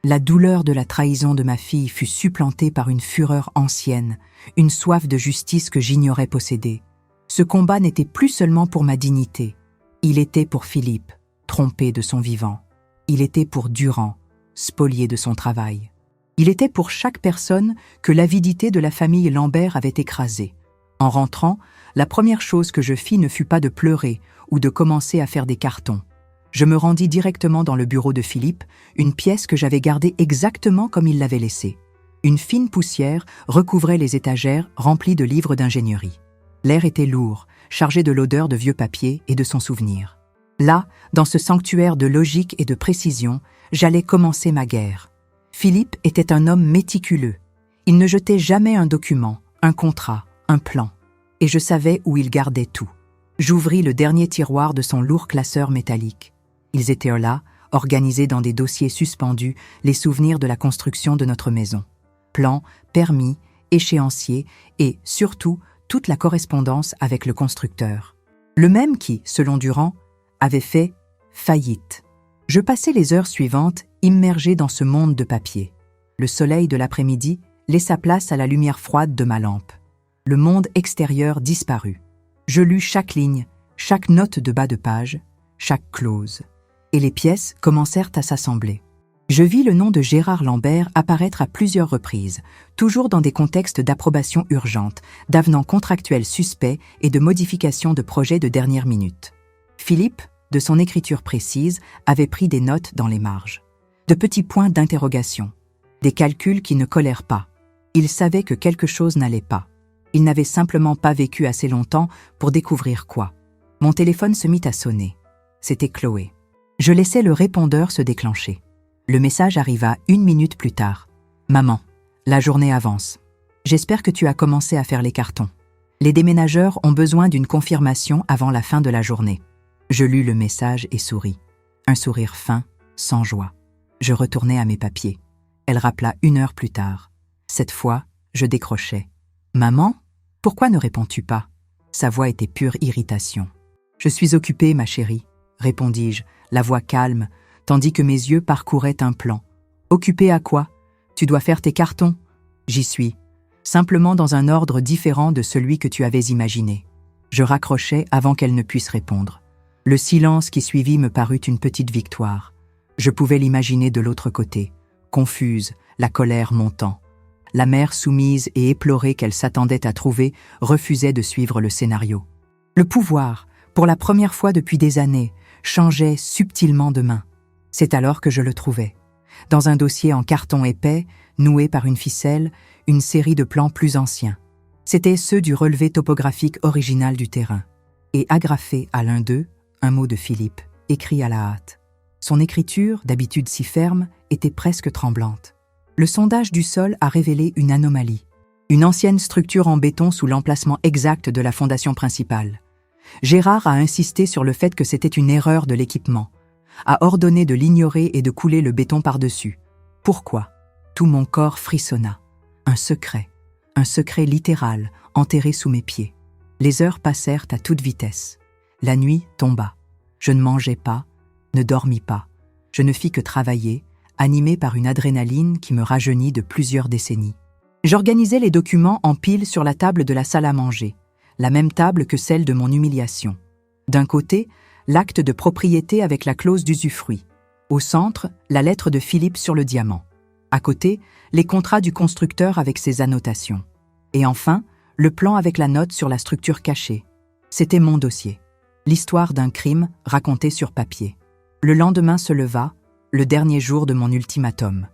la douleur de la trahison de ma fille fut supplantée par une fureur ancienne, une soif de justice que j'ignorais posséder. Ce combat n'était plus seulement pour ma dignité. Il était pour Philippe, trompé de son vivant. Il était pour Durand, spolié de son travail. Il était pour chaque personne que l'avidité de la famille Lambert avait écrasé. En rentrant, la première chose que je fis ne fut pas de pleurer ou de commencer à faire des cartons. Je me rendis directement dans le bureau de Philippe, une pièce que j'avais gardée exactement comme il l'avait laissée. Une fine poussière recouvrait les étagères remplies de livres d'ingénierie. L'air était lourd, chargé de l'odeur de vieux papier et de son souvenir. Là, dans ce sanctuaire de logique et de précision, j'allais commencer ma guerre. Philippe était un homme méticuleux. Il ne jetait jamais un document, un contrat, un plan. Et je savais où il gardait tout. J'ouvris le dernier tiroir de son lourd classeur métallique. Ils étaient là, organisés dans des dossiers suspendus, les souvenirs de la construction de notre maison. Plans, permis, échéanciers et, surtout, toute la correspondance avec le constructeur. Le même qui, selon Durand, avait fait faillite. Je passai les heures suivantes immergé dans ce monde de papier. Le soleil de l'après-midi laissa place à la lumière froide de ma lampe. Le monde extérieur disparut. Je lus chaque ligne, chaque note de bas de page, chaque clause. Et les pièces commencèrent à s'assembler. Je vis le nom de Gérard Lambert apparaître à plusieurs reprises, toujours dans des contextes d'approbation urgente, d'avenants contractuels suspects et de modifications de projets de dernière minute. Philippe, de son écriture précise, avait pris des notes dans les marges. De petits points d'interrogation. Des calculs qui ne collèrent pas. Il savait que quelque chose n'allait pas. Il n'avait simplement pas vécu assez longtemps pour découvrir quoi. Mon téléphone se mit à sonner. C'était Chloé. Je laissai le répondeur se déclencher. Le message arriva 1 minute plus tard. « Maman, la journée avance. J'espère que tu as commencé à faire les cartons. Les déménageurs ont besoin d'une confirmation avant la fin de la journée. » Je lus le message et souris. Un sourire fin, sans joie. Je retournai à mes papiers. Elle rappela 1 heure plus tard. Cette fois, je décrochai. « Maman, pourquoi ne réponds-tu pas ?» Sa voix était pure irritation. « Je suis occupée, ma chérie, » répondis-je, la voix calme, tandis que mes yeux parcouraient un plan. « Occupée à quoi? Tu dois faire tes cartons. » « J'y suis, simplement dans un ordre différent de celui que tu avais imaginé. » Je raccrochai avant qu'elle ne puisse répondre. Le silence qui suivit me parut une petite victoire. Je pouvais l'imaginer de l'autre côté, confuse, la colère montant. La mère soumise et éplorée qu'elle s'attendait à trouver refusait de suivre le scénario. Le pouvoir, pour la première fois depuis des années, changeait subtilement de main. C'est alors que je le trouvais. Dans un dossier en carton épais, noué par une ficelle, une série de plans plus anciens. C'étaient ceux du relevé topographique original du terrain. Et agrafé à l'un d'eux, un mot de Philippe, écrit à la hâte. Son écriture, d'habitude si ferme, était presque tremblante. Le sondage du sol a révélé une anomalie. Une ancienne structure en béton sous l'emplacement exact de la fondation principale. Gérard a insisté sur le fait que c'était une erreur de l'équipement, a ordonné de l'ignorer et de couler le béton par-dessus. Pourquoi ? Tout mon corps frissonna. Un secret littéral, enterré sous mes pieds. Les heures passèrent à toute vitesse. La nuit tomba. Je ne mangeais pas, ne dormis pas. Je ne fis que travailler, animé par une adrénaline qui me rajeunit de plusieurs décennies. J'organisais les documents en piles sur la table de la salle à manger, la même table que celle de mon humiliation. D'un côté, l'acte de propriété avec la clause d'usufruit. Au centre, la lettre de Philippe sur le diamant. À côté, les contrats du constructeur avec ses annotations. Et enfin, le plan avec la note sur la structure cachée. C'était mon dossier. L'histoire d'un crime raconté sur papier. Le lendemain se leva, le dernier jour de mon ultimatum.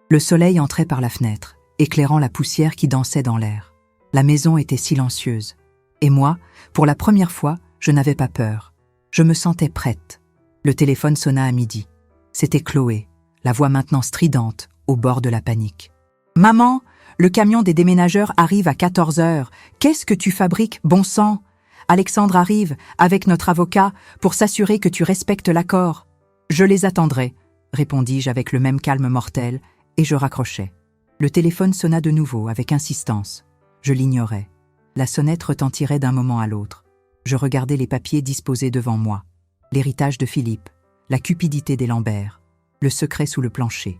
Le soleil entrait par la fenêtre, éclairant la poussière qui dansait dans l'air. La maison était silencieuse. Et moi, pour la première fois, je n'avais pas peur. Je me sentais prête. Le téléphone sonna à midi. C'était Chloé, la voix maintenant stridente, au bord de la panique. « Maman, le camion des déménageurs arrive à 14h. Qu'est-ce que tu fabriques, bon sang ? Alexandre arrive, avec notre avocat, pour s'assurer que tu respectes l'accord. Je les attendrai, répondis-je avec le même calme mortel, et je raccrochai. Le téléphone sonna de nouveau, avec insistance. Je l'ignorais. La sonnette retentirait d'un moment à l'autre. Je regardais les papiers disposés devant moi. L'héritage de Philippe, la cupidité des Lambert, le secret sous le plancher.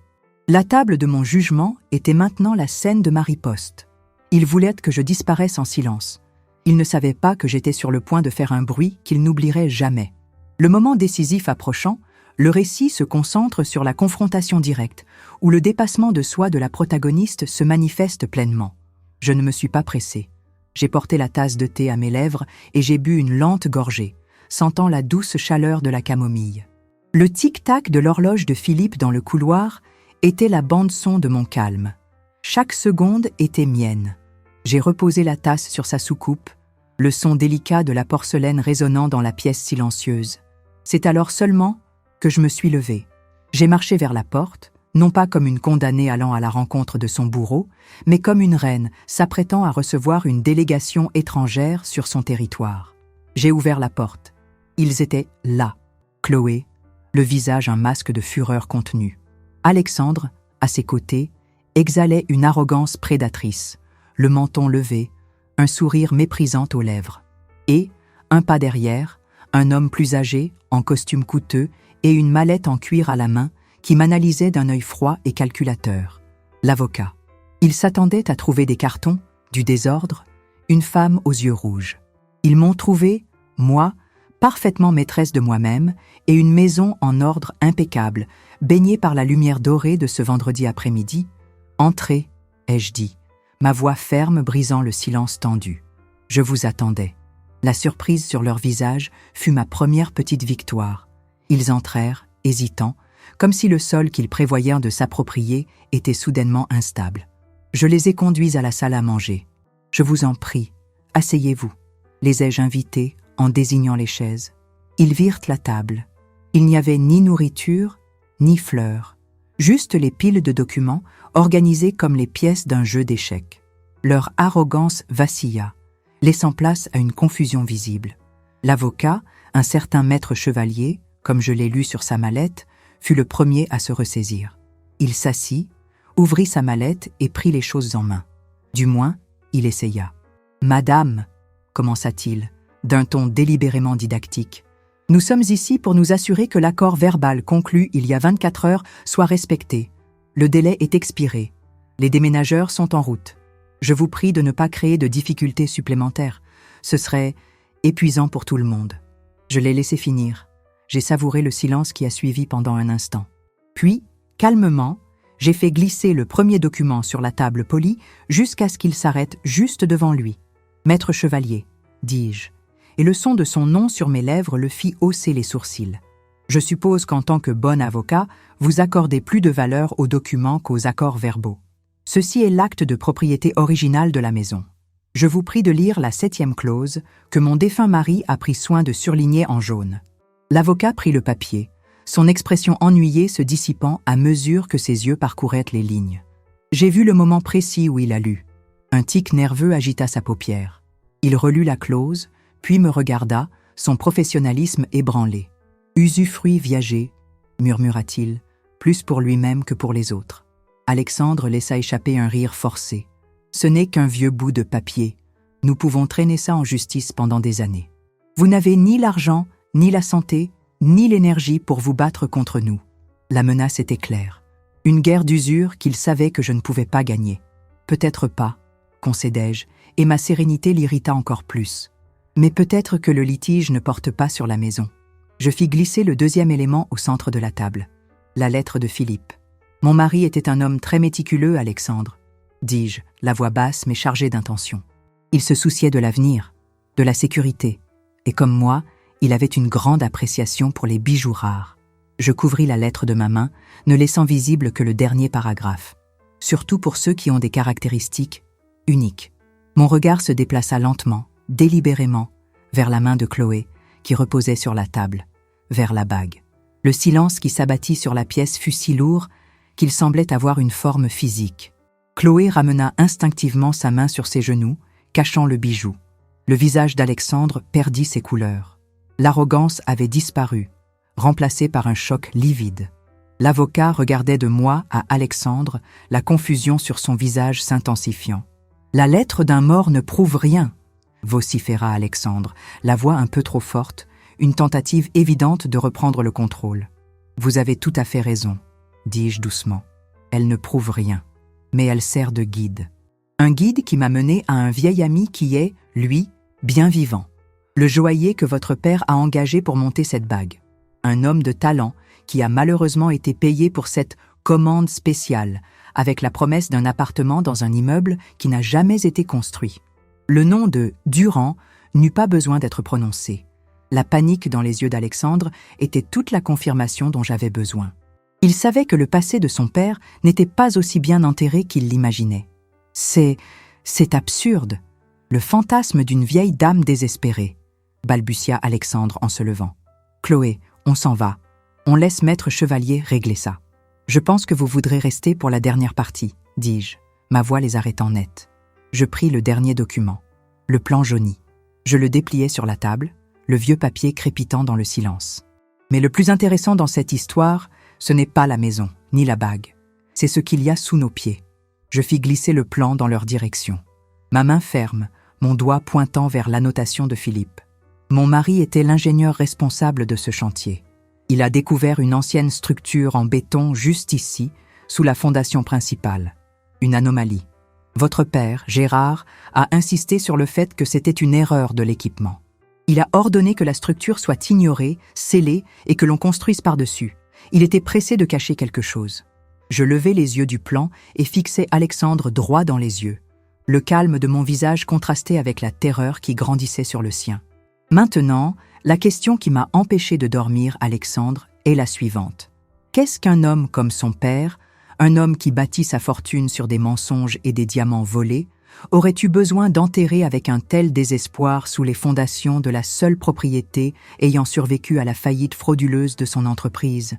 La table de mon jugement était maintenant la scène de ma riposte. Il voulait que je disparaisse en silence. Il ne savait pas que j'étais sur le point de faire un bruit qu'il n'oublierait jamais. Le moment décisif approchant, le récit se concentre sur la confrontation directe, où le dépassement de soi de la protagoniste se manifeste pleinement. Je ne me suis pas pressée. J'ai porté la tasse de thé à mes lèvres et j'ai bu une lente gorgée, sentant la douce chaleur de la camomille. Le tic-tac de l'horloge de Philippe dans le couloir était la bande-son de mon calme. Chaque seconde était mienne. J'ai reposé la tasse sur sa soucoupe, le son délicat de la porcelaine résonnant dans la pièce silencieuse. C'est alors seulement que je me suis levée. J'ai marché vers la porte, non pas comme une condamnée allant à la rencontre de son bourreau, mais comme une reine s'apprêtant à recevoir une délégation étrangère sur son territoire. J'ai ouvert la porte. Ils étaient là, Chloé, le visage un masque de fureur contenue. Alexandre, à ses côtés, exhalait une arrogance prédatrice, le menton levé, un sourire méprisant aux lèvres. Et, un pas derrière, un homme plus âgé, en costume coûteux et une mallette en cuir à la main, qui m'analysait d'un œil froid et calculateur. L'avocat. Il s'attendait à trouver des cartons, du désordre, une femme aux yeux rouges. Ils m'ont trouvé, moi, parfaitement maîtresse de moi-même, et une maison en ordre impeccable, baignée par la lumière dorée de ce vendredi après-midi. « Entrez », ai-je dit, ma voix ferme brisant le silence tendu. Je vous attendais. La surprise sur leur visage fut ma première petite victoire. Ils entrèrent, hésitants, comme si le sol qu'ils prévoyaient de s'approprier était soudainement instable. Je les ai conduits à la salle à manger. « Je vous en prie, asseyez-vous », les ai-je invités en désignant les chaises. Ils virent la table. Il n'y avait ni nourriture, ni fleurs, juste les piles de documents organisées comme les pièces d'un jeu d'échecs. Leur arrogance vacilla, laissant place à une confusion visible. L'avocat, un certain maître chevalier, comme je l'ai lu sur sa mallette, fut le premier à se ressaisir. Il s'assit, ouvrit sa mallette et prit les choses en main. Du moins, il essaya. « Madame », commença-t-il, d'un ton délibérément didactique, « nous sommes ici pour nous assurer que l'accord verbal conclu il y a 24 heures soit respecté. Le délai est expiré. Les déménageurs sont en route. Je vous prie de ne pas créer de difficultés supplémentaires. Ce serait épuisant pour tout le monde. » Je l'ai laissé finir. J'ai savouré le silence qui a suivi pendant un instant. Puis, calmement, j'ai fait glisser le premier document sur la table polie jusqu'à ce qu'il s'arrête juste devant lui. « Maître Chevalier », dis-je, et le son de son nom sur mes lèvres le fit hausser les sourcils. « Je suppose qu'en tant que bon avocat, vous accordez plus de valeur aux documents qu'aux accords verbaux. Ceci est l'acte de propriété original de la maison. Je vous prie de lire la 7e clause que mon défunt mari a pris soin de surligner en jaune. » L'avocat prit le papier, son expression ennuyée se dissipant à mesure que ses yeux parcouraient les lignes. J'ai vu le moment précis où il a lu. Un tic nerveux agita sa paupière. Il relut la clause, puis me regarda, son professionnalisme ébranlé. « Usufruit viager », murmura-t-il, plus pour lui-même que pour les autres. Alexandre laissa échapper un rire forcé. « Ce n'est qu'un vieux bout de papier. Nous pouvons traîner ça en justice pendant des années. Vous n'avez ni l'argent, ni la santé, ni l'énergie pour vous battre contre nous. » La menace était claire. Une guerre d'usure qu'il savait que je ne pouvais pas gagner. Peut-être pas, concédai-je, et ma sérénité l'irrita encore plus. Mais peut-être que le litige ne porte pas sur la maison. Je fis glisser le deuxième élément au centre de la table. La lettre de Philippe. « Mon mari était un homme très méticuleux, Alexandre, » dis-je, la voix basse mais chargée d'intention. Il se souciait de l'avenir, de la sécurité, et comme moi, il avait une grande appréciation pour les bijoux rares. Je couvris la lettre de ma main, ne laissant visible que le dernier paragraphe. Surtout pour ceux qui ont des caractéristiques uniques. Mon regard se déplaça lentement, délibérément, vers la main de Chloé, qui reposait sur la table, vers la bague. Le silence qui s'abattit sur la pièce fut si lourd qu'il semblait avoir une forme physique. Chloé ramena instinctivement sa main sur ses genoux, cachant le bijou. Le visage d'Alexandre perdit ses couleurs. L'arrogance avait disparu, remplacée par un choc livide. L'avocat regardait de moi à Alexandre, la confusion sur son visage s'intensifiant. « La lettre d'un mort ne prouve rien !» vociféra Alexandre, la voix un peu trop forte, une tentative évidente de reprendre le contrôle. « Vous avez tout à fait raison, » dis-je doucement. « Elle ne prouve rien, mais elle sert de guide. Un guide qui m'a mené à un vieil ami qui est, lui, bien vivant. Le joaillier que votre père a engagé pour monter cette bague. Un homme de talent qui a malheureusement été payé pour cette commande spéciale, avec la promesse d'un appartement dans un immeuble qui n'a jamais été construit. Le nom de Durand n'eut pas besoin d'être prononcé. La panique dans les yeux d'Alexandre était toute la confirmation dont j'avais besoin. Il savait que le passé de son père n'était pas aussi bien enterré qu'il l'imaginait. C'est absurde. Le fantasme d'une vieille dame désespérée, balbutia Alexandre en se levant. Chloé, on s'en va. On laisse Maître Chevalier régler ça. Je pense que vous voudrez rester pour la dernière partie, dis-je, ma voix les arrêtant net. Je pris le dernier document, le plan jauni. Je le dépliai sur la table, le vieux papier crépitant dans le silence. Mais le plus intéressant dans cette histoire, ce n'est pas la maison, ni la bague. C'est ce qu'il y a sous nos pieds. Je fis glisser le plan dans leur direction. Ma main ferme, mon doigt pointant vers l'annotation de Philippe. Mon mari était l'ingénieur responsable de ce chantier. Il a découvert une ancienne structure en béton juste ici, sous la fondation principale. Une anomalie. Votre père, Gérard, a insisté sur le fait que c'était une erreur de l'équipement. Il a ordonné que la structure soit ignorée, scellée et que l'on construise par-dessus. Il était pressé de cacher quelque chose. Je levai les yeux du plan et fixai Alexandre droit dans les yeux. Le calme de mon visage contrastait avec la terreur qui grandissait sur le sien. Maintenant, la question qui m'a empêché de dormir, Alexandre, est la suivante. Qu'est-ce qu'un homme comme son père, un homme qui bâtit sa fortune sur des mensonges et des diamants volés, aurait-tu besoin d'enterrer avec un tel désespoir sous les fondations de la seule propriété ayant survécu à la faillite frauduleuse de son entreprise?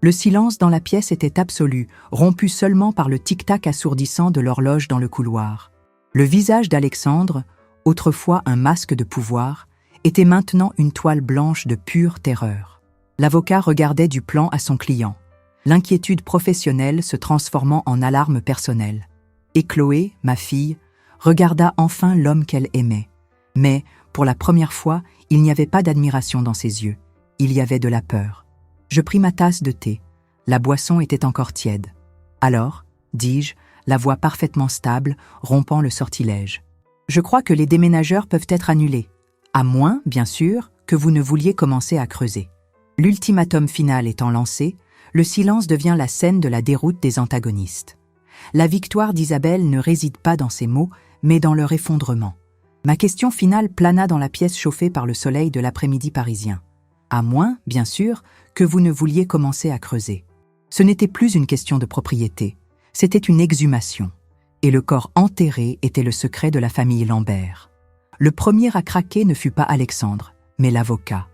Le silence dans la pièce était absolu, rompu seulement par le tic-tac assourdissant de l'horloge dans le couloir. Le visage d'Alexandre, autrefois un masque de pouvoir, était maintenant une toile blanche de pure terreur. L'avocat regardait du plan à son client, l'inquiétude professionnelle se transformant en alarme personnelle. Et Chloé, ma fille, regarda enfin l'homme qu'elle aimait. Mais, pour la première fois, il n'y avait pas d'admiration dans ses yeux. Il y avait de la peur. Je pris ma tasse de thé. La boisson était encore tiède. Alors, dis-je, la voix parfaitement stable, rompant le sortilège. Je crois que les déménageurs peuvent être annulés. À moins, bien sûr, que vous ne vouliez commencer à creuser. L'ultimatum final étant lancé, le silence devient la scène de la déroute des antagonistes. La victoire d'Isabelle ne réside pas dans ses mots, mais dans leur effondrement. Ma question finale plana dans la pièce chauffée par le soleil de l'après-midi parisien. À moins, bien sûr, que vous ne vouliez commencer à creuser. Ce n'était plus une question de propriété, c'était une exhumation. Et le corps enterré était le secret de la famille Lambert. Le premier à craquer ne fut pas Alexandre, mais l'avocat.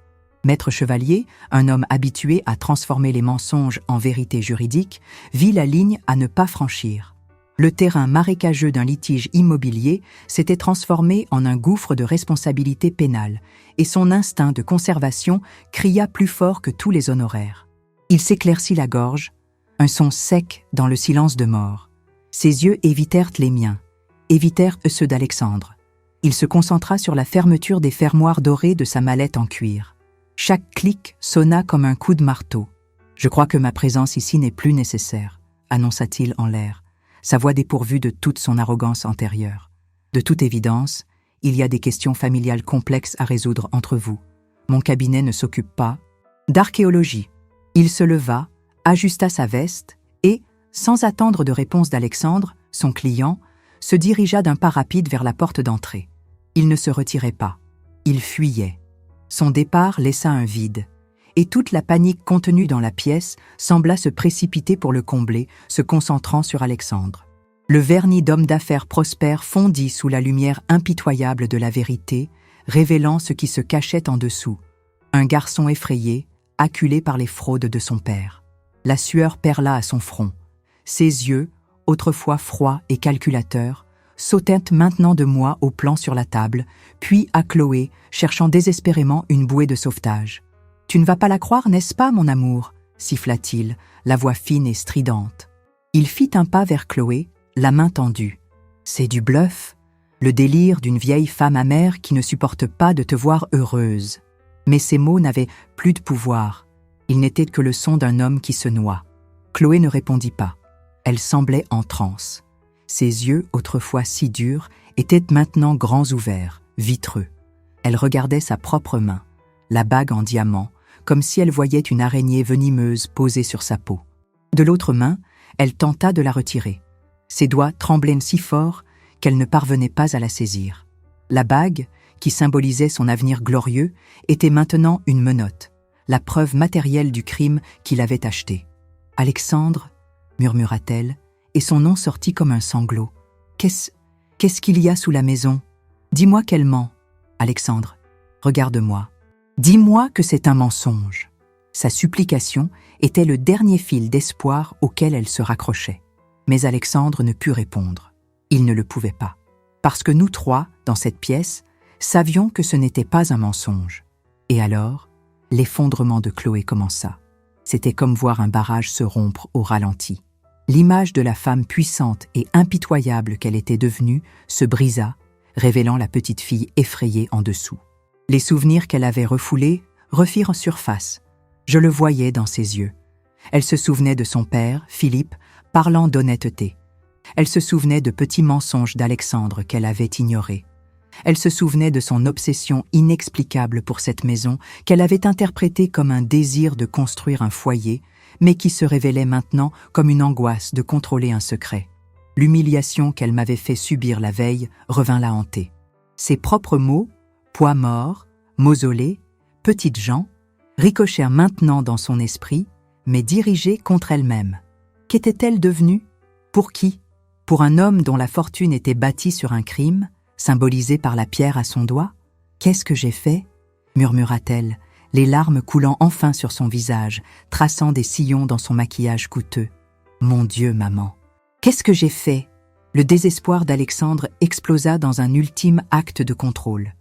Maître Chevalier, un homme habitué à transformer les mensonges en vérité juridique, vit la ligne à ne pas franchir. Le terrain marécageux d'un litige immobilier s'était transformé en un gouffre de responsabilité pénale, et son instinct de conservation cria plus fort que tous les honoraires. Il s'éclaircit la gorge, un son sec dans le silence de mort. Ses yeux évitèrent les miens, évitèrent ceux d'Alexandre. Il se concentra sur la fermeture des fermoirs dorés de sa mallette en cuir. Chaque clic sonna comme un coup de marteau. « Je crois que ma présence ici n'est plus nécessaire », annonça-t-il en l'air, sa voix dépourvue de toute son arrogance antérieure. « De toute évidence, il y a des questions familiales complexes à résoudre entre vous. Mon cabinet ne s'occupe pas d'archéologie. » Il se leva, ajusta sa veste et, sans attendre de réponse d'Alexandre, son client, se dirigea d'un pas rapide vers la porte d'entrée. Il ne se retirait pas. Il fuyait. Son départ laissa un vide, et toute la panique contenue dans la pièce sembla se précipiter pour le combler, se concentrant sur Alexandre. Le vernis d'homme d'affaires prospère fondit sous la lumière impitoyable de la vérité, révélant ce qui se cachait en dessous. Un garçon effrayé, acculé par les fraudes de son père. La sueur perla à son front. Ses yeux, autrefois froids et calculateurs, sautèrent maintenant de moi au plan sur la table, puis à Chloé, cherchant désespérément une bouée de sauvetage. « Tu ne vas pas la croire, n'est-ce pas, mon amour ?» siffla-t-il, la voix fine et stridente. Il fit un pas vers Chloé, la main tendue. « C'est du bluff, le délire d'une vieille femme amère qui ne supporte pas de te voir heureuse. » Mais ces mots n'avaient plus de pouvoir. Ils n'étaient que le son d'un homme qui se noie. Chloé ne répondit pas. Elle semblait en transe. Ses yeux, autrefois si durs, étaient maintenant grands ouverts, vitreux. Elle regardait sa propre main, la bague en diamant, comme si elle voyait une araignée venimeuse posée sur sa peau. De l'autre main, elle tenta de la retirer. Ses doigts tremblaient si fort qu'elle ne parvenait pas à la saisir. La bague, qui symbolisait son avenir glorieux, était maintenant une menotte, la preuve matérielle du crime qu'il avait acheté. « Alexandre » murmura-t-elle, et son nom sortit comme un sanglot. « Qu'est-ce qu'il y a sous la maison? Dis-moi qu'elle ment. Alexandre, regarde-moi. Dis-moi que c'est un mensonge. » Sa supplication était le dernier fil d'espoir auquel elle se raccrochait. Mais Alexandre ne put répondre. Il ne le pouvait pas. Parce que nous trois, dans cette pièce, savions que ce n'était pas un mensonge. Et alors, l'effondrement de Chloé commença. C'était comme voir un barrage se rompre au ralenti. L'image de la femme puissante et impitoyable qu'elle était devenue se brisa, révélant la petite fille effrayée en dessous. Les souvenirs qu'elle avait refoulés refirent surface. Je le voyais dans ses yeux. Elle se souvenait de son père, Philippe, parlant d'honnêteté. Elle se souvenait de petits mensonges d'Alexandre qu'elle avait ignorés. Elle se souvenait de son obsession inexplicable pour cette maison qu'elle avait interprétée comme un désir de construire un foyer, mais qui se révélait maintenant comme une angoisse de contrôler un secret. L'humiliation qu'elle m'avait fait subir la veille revint la hanter. Ses propres mots, poids mort, mausolée, petites gens, ricochèrent maintenant dans son esprit, mais dirigés contre elle-même. Qu'était-elle devenue? Pour qui? Pour un homme dont la fortune était bâtie sur un crime, symbolisé par la pierre à son doigt? « Qu'est-ce que j'ai fait ?» murmura-t-elle, les larmes coulant enfin sur son visage, traçant des sillons dans son maquillage coûteux. « Mon Dieu, maman! Qu'est-ce que j'ai fait ?» Le désespoir d'Alexandre explosa dans un ultime acte de contrôle.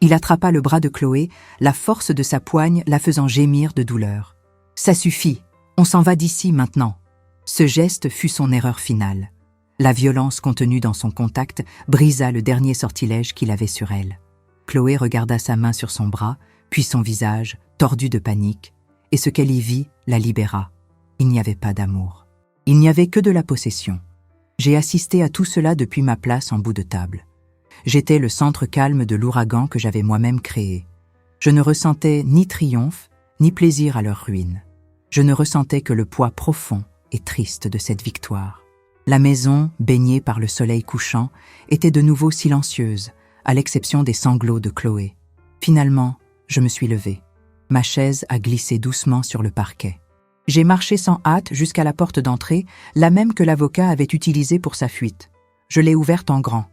Il attrapa le bras de Chloé, la force de sa poigne la faisant gémir de douleur. « Ça suffit, on s'en va d'ici maintenant !» Ce geste fut son erreur finale. La violence contenue dans son contact brisa le dernier sortilège qu'il avait sur elle. Chloé regarda sa main sur son bras, puis son visage, tordu de panique, et ce qu'elle y vit la libéra. Il n'y avait pas d'amour. Il n'y avait que de la possession. J'ai assisté à tout cela depuis ma place en bout de table. J'étais le centre calme de l'ouragan que j'avais moi-même créé. Je ne ressentais ni triomphe, ni plaisir à leur ruine. Je ne ressentais que le poids profond et triste de cette victoire. La maison, baignée par le soleil couchant, était de nouveau silencieuse, à l'exception des sanglots de Chloé. Finalement, je me suis levée. Ma chaise a glissé doucement sur le parquet. J'ai marché sans hâte jusqu'à la porte d'entrée, la même que l'avocat avait utilisée pour sa fuite. Je l'ai ouverte en grand.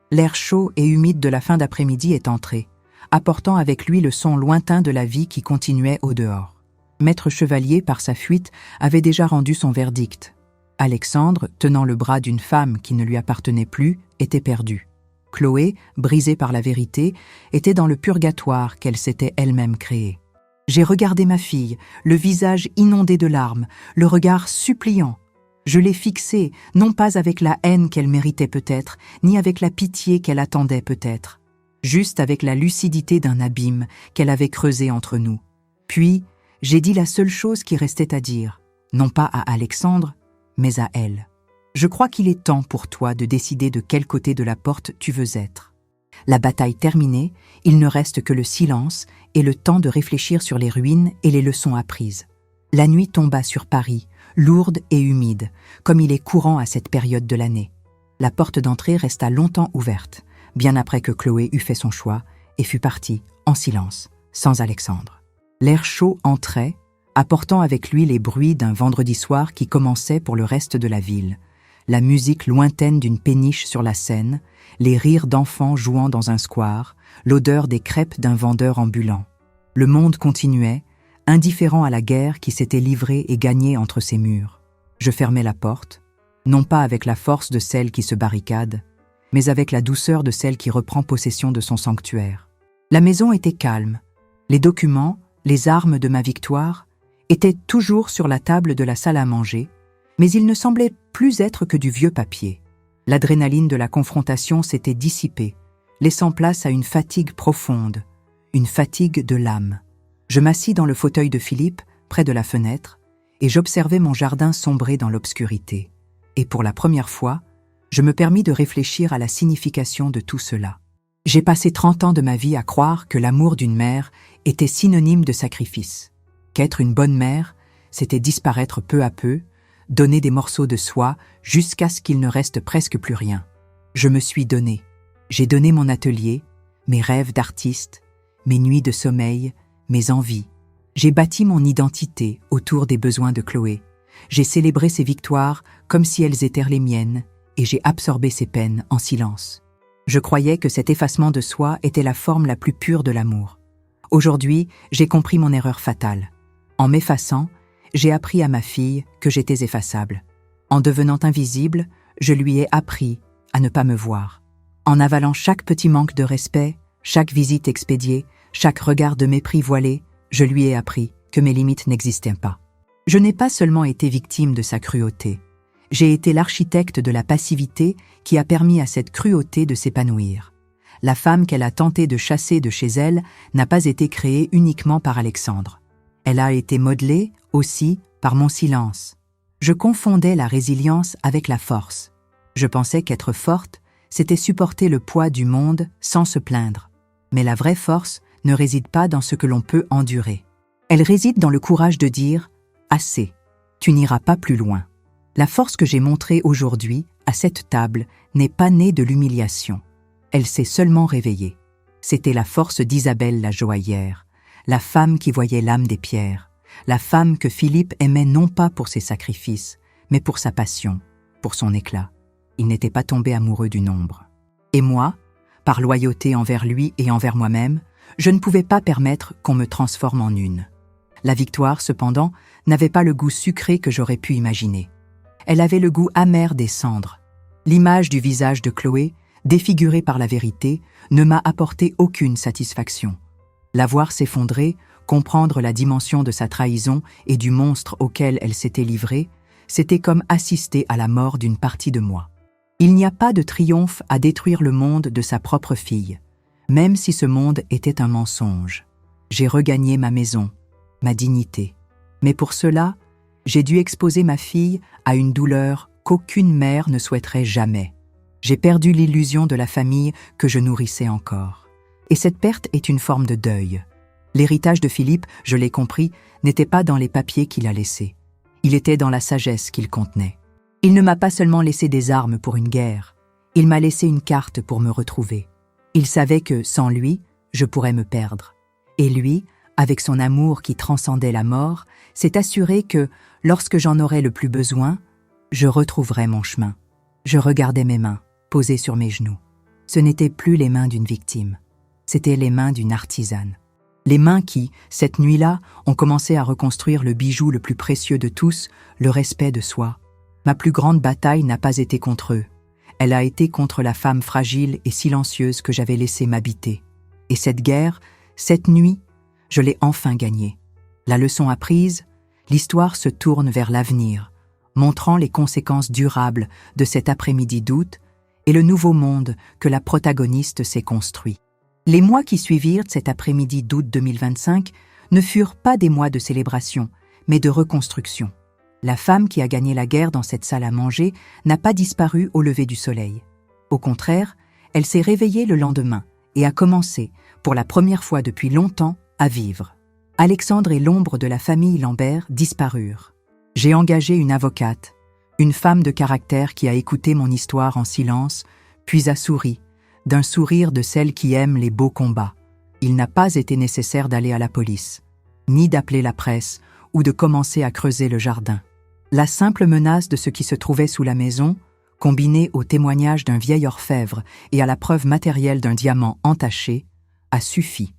L'air chaud et humide de la fin d'après-midi est entré, apportant avec lui le son lointain de la vie qui continuait au dehors. Maître Chevalier, par sa fuite, avait déjà rendu son verdict. Alexandre, tenant le bras d'une femme qui ne lui appartenait plus, était perdu. Chloé, brisée par la vérité, était dans le purgatoire qu'elle s'était elle-même créé. J'ai regardé ma fille, le visage inondé de larmes, le regard suppliant. Je l'ai fixée, non pas avec la haine qu'elle méritait peut-être, ni avec la pitié qu'elle attendait peut-être, juste avec la lucidité d'un abîme qu'elle avait creusé entre nous. Puis, j'ai dit la seule chose qui restait à dire, non pas à Alexandre, mais à elle. Je crois qu'il est temps pour toi de décider de quel côté de la porte tu veux être. La bataille terminée, il ne reste que le silence et le temps de réfléchir sur les ruines et les leçons apprises. La nuit tomba sur Paris, lourde et humide, comme il est courant à cette période de l'année. La porte d'entrée resta longtemps ouverte, bien après que Chloé eut fait son choix et fut partie, en silence, sans Alexandre. L'air chaud entrait, apportant avec lui les bruits d'un vendredi soir qui commençait pour le reste de la ville, la musique lointaine d'une péniche sur la Seine, les rires d'enfants jouant dans un square, l'odeur des crêpes d'un vendeur ambulant. Le monde continuait, indifférent à la guerre qui s'était livrée et gagnée entre ses murs. Je fermai la porte, non pas avec la force de celle qui se barricade, mais avec la douceur de celle qui reprend possession de son sanctuaire. La maison était calme. Les documents, les armes de ma victoire, étaient toujours sur la table de la salle à manger, mais il ne semblait plus être que du vieux papier. L'adrénaline de la confrontation s'était dissipée, laissant place à une fatigue profonde, une fatigue de l'âme. Je m'assis dans le fauteuil de Philippe, près de la fenêtre, et j'observais mon jardin sombrer dans l'obscurité. Et pour la première fois, je me permis de réfléchir à la signification de tout cela. J'ai passé 30 ans de ma vie à croire que l'amour d'une mère était synonyme de sacrifice. Qu'être une bonne mère, c'était disparaître peu à peu, donner des morceaux de soi jusqu'à ce qu'il ne reste presque plus rien. Je me suis donné. J'ai donné mon atelier, mes rêves d'artiste, mes nuits de sommeil, mes envies. J'ai bâti mon identité autour des besoins de Chloé. J'ai célébré ses victoires comme si elles étaient les miennes et j'ai absorbé ses peines en silence. Je croyais que cet effacement de soi était la forme la plus pure de l'amour. Aujourd'hui, j'ai compris mon erreur fatale. En m'effaçant, j'ai appris à ma fille que j'étais effaçable. En devenant invisible, je lui ai appris à ne pas me voir. En avalant chaque petit manque de respect, chaque visite expédiée, chaque regard de mépris voilé, je lui ai appris que mes limites n'existaient pas. Je n'ai pas seulement été victime de sa cruauté. J'ai été l'architecte de la passivité qui a permis à cette cruauté de s'épanouir. La femme qu'elle a tenté de chasser de chez elle n'a pas été créée uniquement par Alexandre. Elle a été modelée, aussi, par mon silence. Je confondais la résilience avec la force. Je pensais qu'être forte, c'était supporter le poids du monde sans se plaindre. Mais la vraie force ne réside pas dans ce que l'on peut endurer. Elle réside dans le courage de dire « Assez, tu n'iras pas plus loin ». La force que j'ai montrée aujourd'hui, à cette table, n'est pas née de l'humiliation. Elle s'est seulement réveillée. C'était la force d'Isabelle la joaillière, la femme qui voyait l'âme des pierres, la femme que Philippe aimait non pas pour ses sacrifices, mais pour sa passion, pour son éclat. Il n'était pas tombé amoureux du nombre. Et moi, par loyauté envers lui et envers moi-même, je ne pouvais pas permettre qu'on me transforme en une. La victoire, cependant, n'avait pas le goût sucré que j'aurais pu imaginer. Elle avait le goût amer des cendres. L'image du visage de Chloé, défigurée par la vérité, ne m'a apporté aucune satisfaction. La voir s'effondrer, comprendre la dimension de sa trahison et du monstre auquel elle s'était livrée, c'était comme assister à la mort d'une partie de moi. Il n'y a pas de triomphe à détruire le monde de sa propre fille, même si ce monde était un mensonge. J'ai regagné ma maison, ma dignité. Mais pour cela, j'ai dû exposer ma fille à une douleur qu'aucune mère ne souhaiterait jamais. J'ai perdu l'illusion de la famille que je nourrissais encore. Et cette perte est une forme de deuil. L'héritage de Philippe, je l'ai compris, n'était pas dans les papiers qu'il a laissés. Il était dans la sagesse qu'il contenait. Il ne m'a pas seulement laissé des armes pour une guerre, il m'a laissé une carte pour me retrouver. Il savait que, sans lui, je pourrais me perdre. Et lui, avec son amour qui transcendait la mort, s'est assuré que, lorsque j'en aurais le plus besoin, je retrouverais mon chemin. Je regardais mes mains, posées sur mes genoux. Ce n'étaient plus les mains d'une victime, c'étaient les mains d'une artisane. Les mains qui, cette nuit-là, ont commencé à reconstruire le bijou le plus précieux de tous, le respect de soi. Ma plus grande bataille n'a pas été contre eux. Elle a été contre la femme fragile et silencieuse que j'avais laissée m'habiter. Et cette guerre, cette nuit, je l'ai enfin gagnée. La leçon apprise, l'histoire se tourne vers l'avenir, montrant les conséquences durables de cet après-midi d'août et le nouveau monde que la protagoniste s'est construit. Les mois qui suivirent cet après-midi d'août 2025 ne furent pas des mois de célébration, mais de reconstruction. La femme qui a gagné la guerre dans cette salle à manger n'a pas disparu au lever du soleil. Au contraire, elle s'est réveillée le lendemain et a commencé, pour la première fois depuis longtemps, à vivre. Alexandre et l'ombre de la famille Lambert disparurent. J'ai engagé une avocate, une femme de caractère qui a écouté mon histoire en silence, puis a souri, d'un sourire de celle qui aime les beaux combats. Il n'a pas été nécessaire d'aller à la police, ni d'appeler la presse ou de commencer à creuser le jardin. La simple menace de ce qui se trouvait sous la maison, combinée au témoignage d'un vieil orfèvre et à la preuve matérielle d'un diamant entaché, a suffi.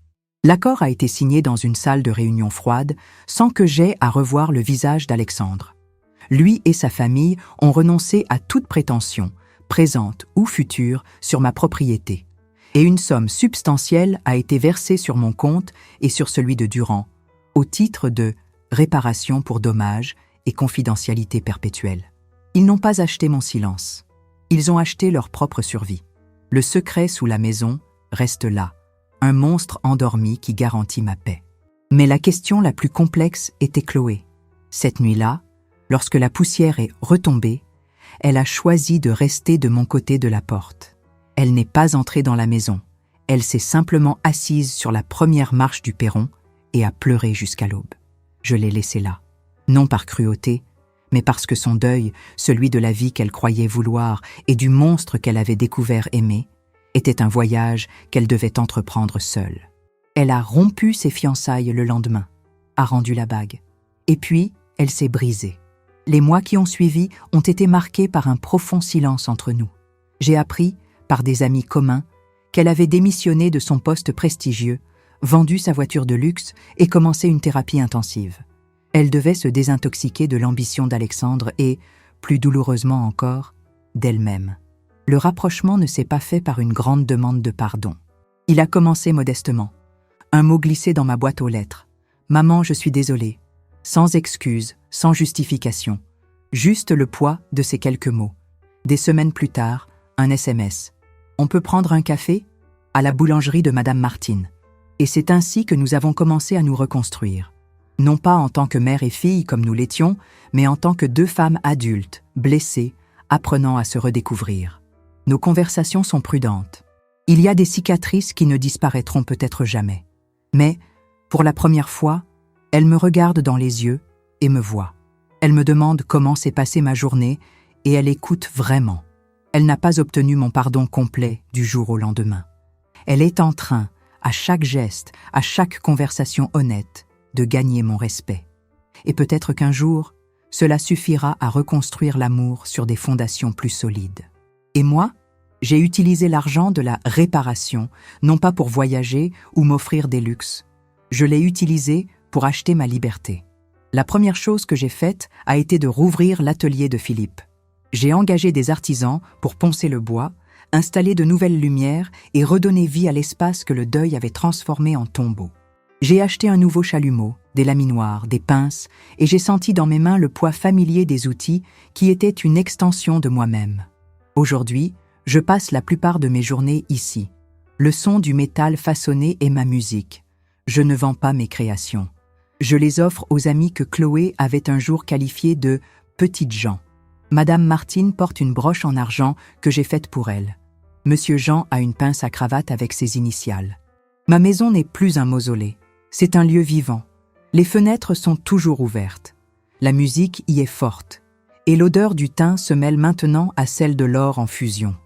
L'accord a été signé dans une salle de réunion froide, sans que j'aie à revoir le visage d'Alexandre. Lui et sa famille ont renoncé à toute prétention, présente ou future, sur ma propriété. Et une somme substantielle a été versée sur mon compte et sur celui de Durand, au titre de réparation pour dommages et confidentialité perpétuelle. Ils n'ont pas acheté mon silence. Ils ont acheté leur propre survie. Le secret sous la maison reste là, un monstre endormi qui garantit ma paix. Mais la question la plus complexe était Chloé. Cette nuit-là, lorsque la poussière est retombée, elle a choisi de rester de mon côté de la porte. Elle n'est pas entrée dans la maison. Elle s'est simplement assise sur la première marche du perron et a pleuré jusqu'à l'aube. Je l'ai laissée là, non par cruauté, mais parce que son deuil, celui de la vie qu'elle croyait vouloir et du monstre qu'elle avait découvert aimer, était un voyage qu'elle devait entreprendre seule. Elle a rompu ses fiançailles le lendemain, a rendu la bague, et puis elle s'est brisée. Les mois qui ont suivi ont été marqués par un profond silence entre nous. J'ai appris, par des amis communs, qu'elle avait démissionné de son poste prestigieux, vendu sa voiture de luxe et commencé une thérapie intensive. Elle devait se désintoxiquer de l'ambition d'Alexandre et, plus douloureusement encore, d'elle-même. Le rapprochement ne s'est pas fait par une grande demande de pardon. Il a commencé modestement. Un mot glissé dans ma boîte aux lettres. « Maman, je suis désolée ». Sans excuse, sans justification. Juste le poids de ces quelques mots. Des semaines plus tard, un SMS. « On peut prendre un café ?» À la boulangerie de Madame Martine. Et c'est ainsi que nous avons commencé à nous reconstruire. Non pas en tant que mère et fille comme nous l'étions, mais en tant que deux femmes adultes, blessées, apprenant à se redécouvrir. Nos conversations sont prudentes. Il y a des cicatrices qui ne disparaîtront peut-être jamais. Mais, pour la première fois, elle me regarde dans les yeux et me voit. Elle me demande comment s'est passée ma journée et elle écoute vraiment. Elle n'a pas obtenu mon pardon complet du jour au lendemain. Elle est en train, à chaque geste, à chaque conversation honnête, de gagner mon respect. Et peut-être qu'un jour, cela suffira à reconstruire l'amour sur des fondations plus solides. Et moi, j'ai utilisé l'argent de la réparation, non pas pour voyager ou m'offrir des luxes. Je l'ai utilisé pour acheter ma liberté. La première chose que j'ai faite a été de rouvrir l'atelier de Philippe. J'ai engagé des artisans pour poncer le bois, installer de nouvelles lumières et redonner vie à l'espace que le deuil avait transformé en tombeau. J'ai acheté un nouveau chalumeau, des laminoirs, des pinces, et j'ai senti dans mes mains le poids familier des outils qui étaient une extension de moi-même. Aujourd'hui, je passe la plupart de mes journées ici. Le son du métal façonné est ma musique. Je ne vends pas mes créations. Je les offre aux amis que Chloé avait un jour qualifiés de « petites gens ». Madame Martine porte une broche en argent que j'ai faite pour elle. Monsieur Jean a une pince à cravate avec ses initiales. Ma maison n'est plus un mausolée. C'est un lieu vivant. Les fenêtres sont toujours ouvertes. La musique y est forte. Et l'odeur du thym se mêle maintenant à celle de l'or en fusion.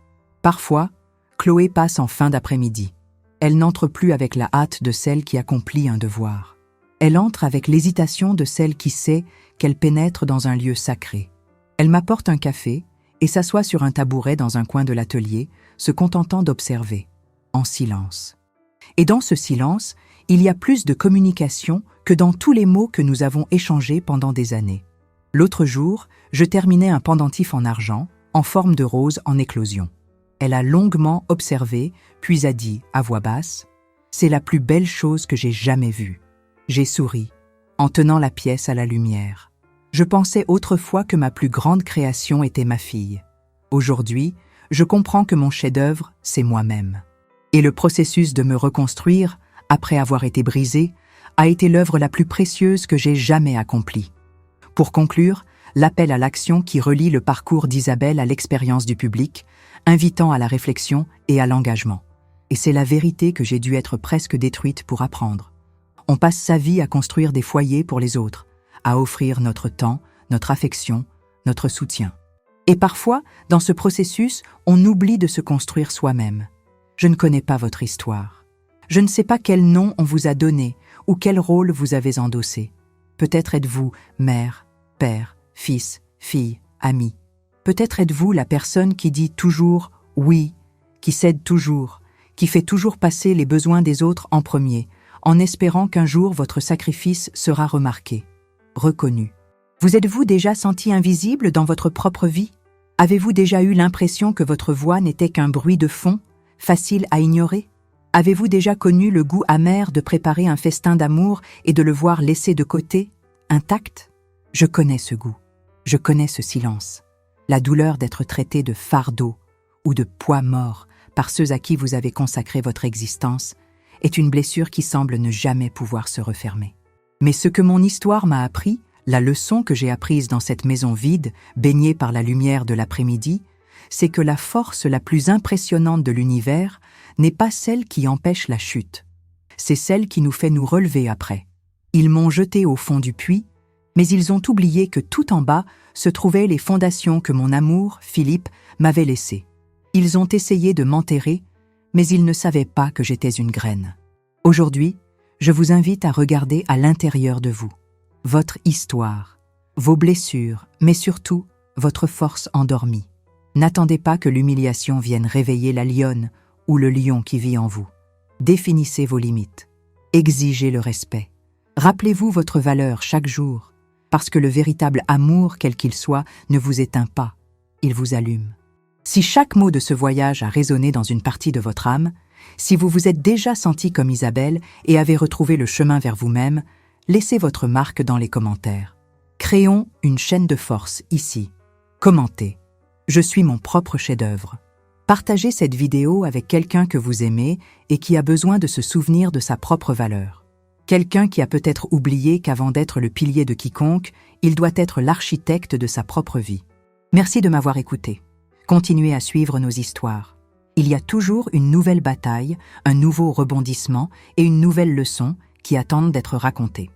Parfois, Chloé passe en fin d'après-midi. Elle n'entre plus avec la hâte de celle qui accomplit un devoir. Elle entre avec l'hésitation de celle qui sait qu'elle pénètre dans un lieu sacré. Elle m'apporte un café et s'assoit sur un tabouret dans un coin de l'atelier, se contentant d'observer, en silence. Et dans ce silence, il y a plus de communication que dans tous les mots que nous avons échangés pendant des années. L'autre jour, je terminais un pendentif en argent, en forme de rose en éclosion. Elle a longuement observé, puis a dit à voix basse « C'est la plus belle chose que j'ai jamais vue ». J'ai souri, en tenant la pièce à la lumière. Je pensais autrefois que ma plus grande création était ma fille. Aujourd'hui, je comprends que mon chef-d'œuvre, c'est moi-même. Et le processus de me reconstruire, après avoir été brisé, a été l'œuvre la plus précieuse que j'ai jamais accomplie. Pour conclure, l'appel à l'action qui relie le parcours d'Isabelle à l'expérience du public, invitant à la réflexion et à l'engagement. Et c'est la vérité que j'ai dû être presque détruite pour apprendre. On passe sa vie à construire des foyers pour les autres, à offrir notre temps, notre affection, notre soutien. Et parfois, dans ce processus, on oublie de se construire soi-même. Je ne connais pas votre histoire. Je ne sais pas quel nom on vous a donné ou quel rôle vous avez endossé. Peut-être êtes-vous mère, père, fils, fille, ami. Peut-être êtes-vous la personne qui dit toujours « oui », qui cède toujours, qui fait toujours passer les besoins des autres en premier, en espérant qu'un jour votre sacrifice sera remarqué, reconnu. Vous êtes-vous déjà senti invisible dans votre propre vie? Avez-vous déjà eu l'impression que votre voix n'était qu'un bruit de fond, facile à ignorer? Avez-vous déjà connu le goût amer de préparer un festin d'amour et de le voir laissé de côté, intact? Je connais ce goût, je connais ce silence, la douleur d'être traité de fardeau ou de poids mort par ceux à qui vous avez consacré votre existence est une blessure qui semble ne jamais pouvoir se refermer. Mais ce que mon histoire m'a appris, la leçon que j'ai apprise dans cette maison vide, baignée par la lumière de l'après-midi, c'est que la force la plus impressionnante de l'univers n'est pas celle qui empêche la chute. C'est celle qui nous fait nous relever après. Ils m'ont jeté au fond du puits, mais ils ont oublié que tout en bas se trouvaient les fondations que mon amour, Philippe, m'avait laissées. Ils ont essayé de m'enterrer, mais ils ne savaient pas que j'étais une graine. Aujourd'hui, je vous invite à regarder à l'intérieur de vous. Votre histoire, vos blessures, mais surtout votre force endormie. N'attendez pas que l'humiliation vienne réveiller la lionne ou le lion qui vit en vous. Définissez vos limites. Exigez le respect. Rappelez-vous votre valeur chaque jour, parce que le véritable amour, quel qu'il soit, ne vous éteint pas, il vous allume. Si chaque mot de ce voyage a résonné dans une partie de votre âme, si vous vous êtes déjà senti comme Isabelle et avez retrouvé le chemin vers vous-même, laissez votre marque dans les commentaires. Créons une chaîne de force ici. Commentez. Je suis mon propre chef-d'œuvre. Partagez cette vidéo avec quelqu'un que vous aimez et qui a besoin de se souvenir de sa propre valeur. Quelqu'un qui a peut-être oublié qu'avant d'être le pilier de quiconque, il doit être l'architecte de sa propre vie. Merci de m'avoir écouté. Continuez à suivre nos histoires. Il y a toujours une nouvelle bataille, un nouveau rebondissement et une nouvelle leçon qui attendent d'être racontées.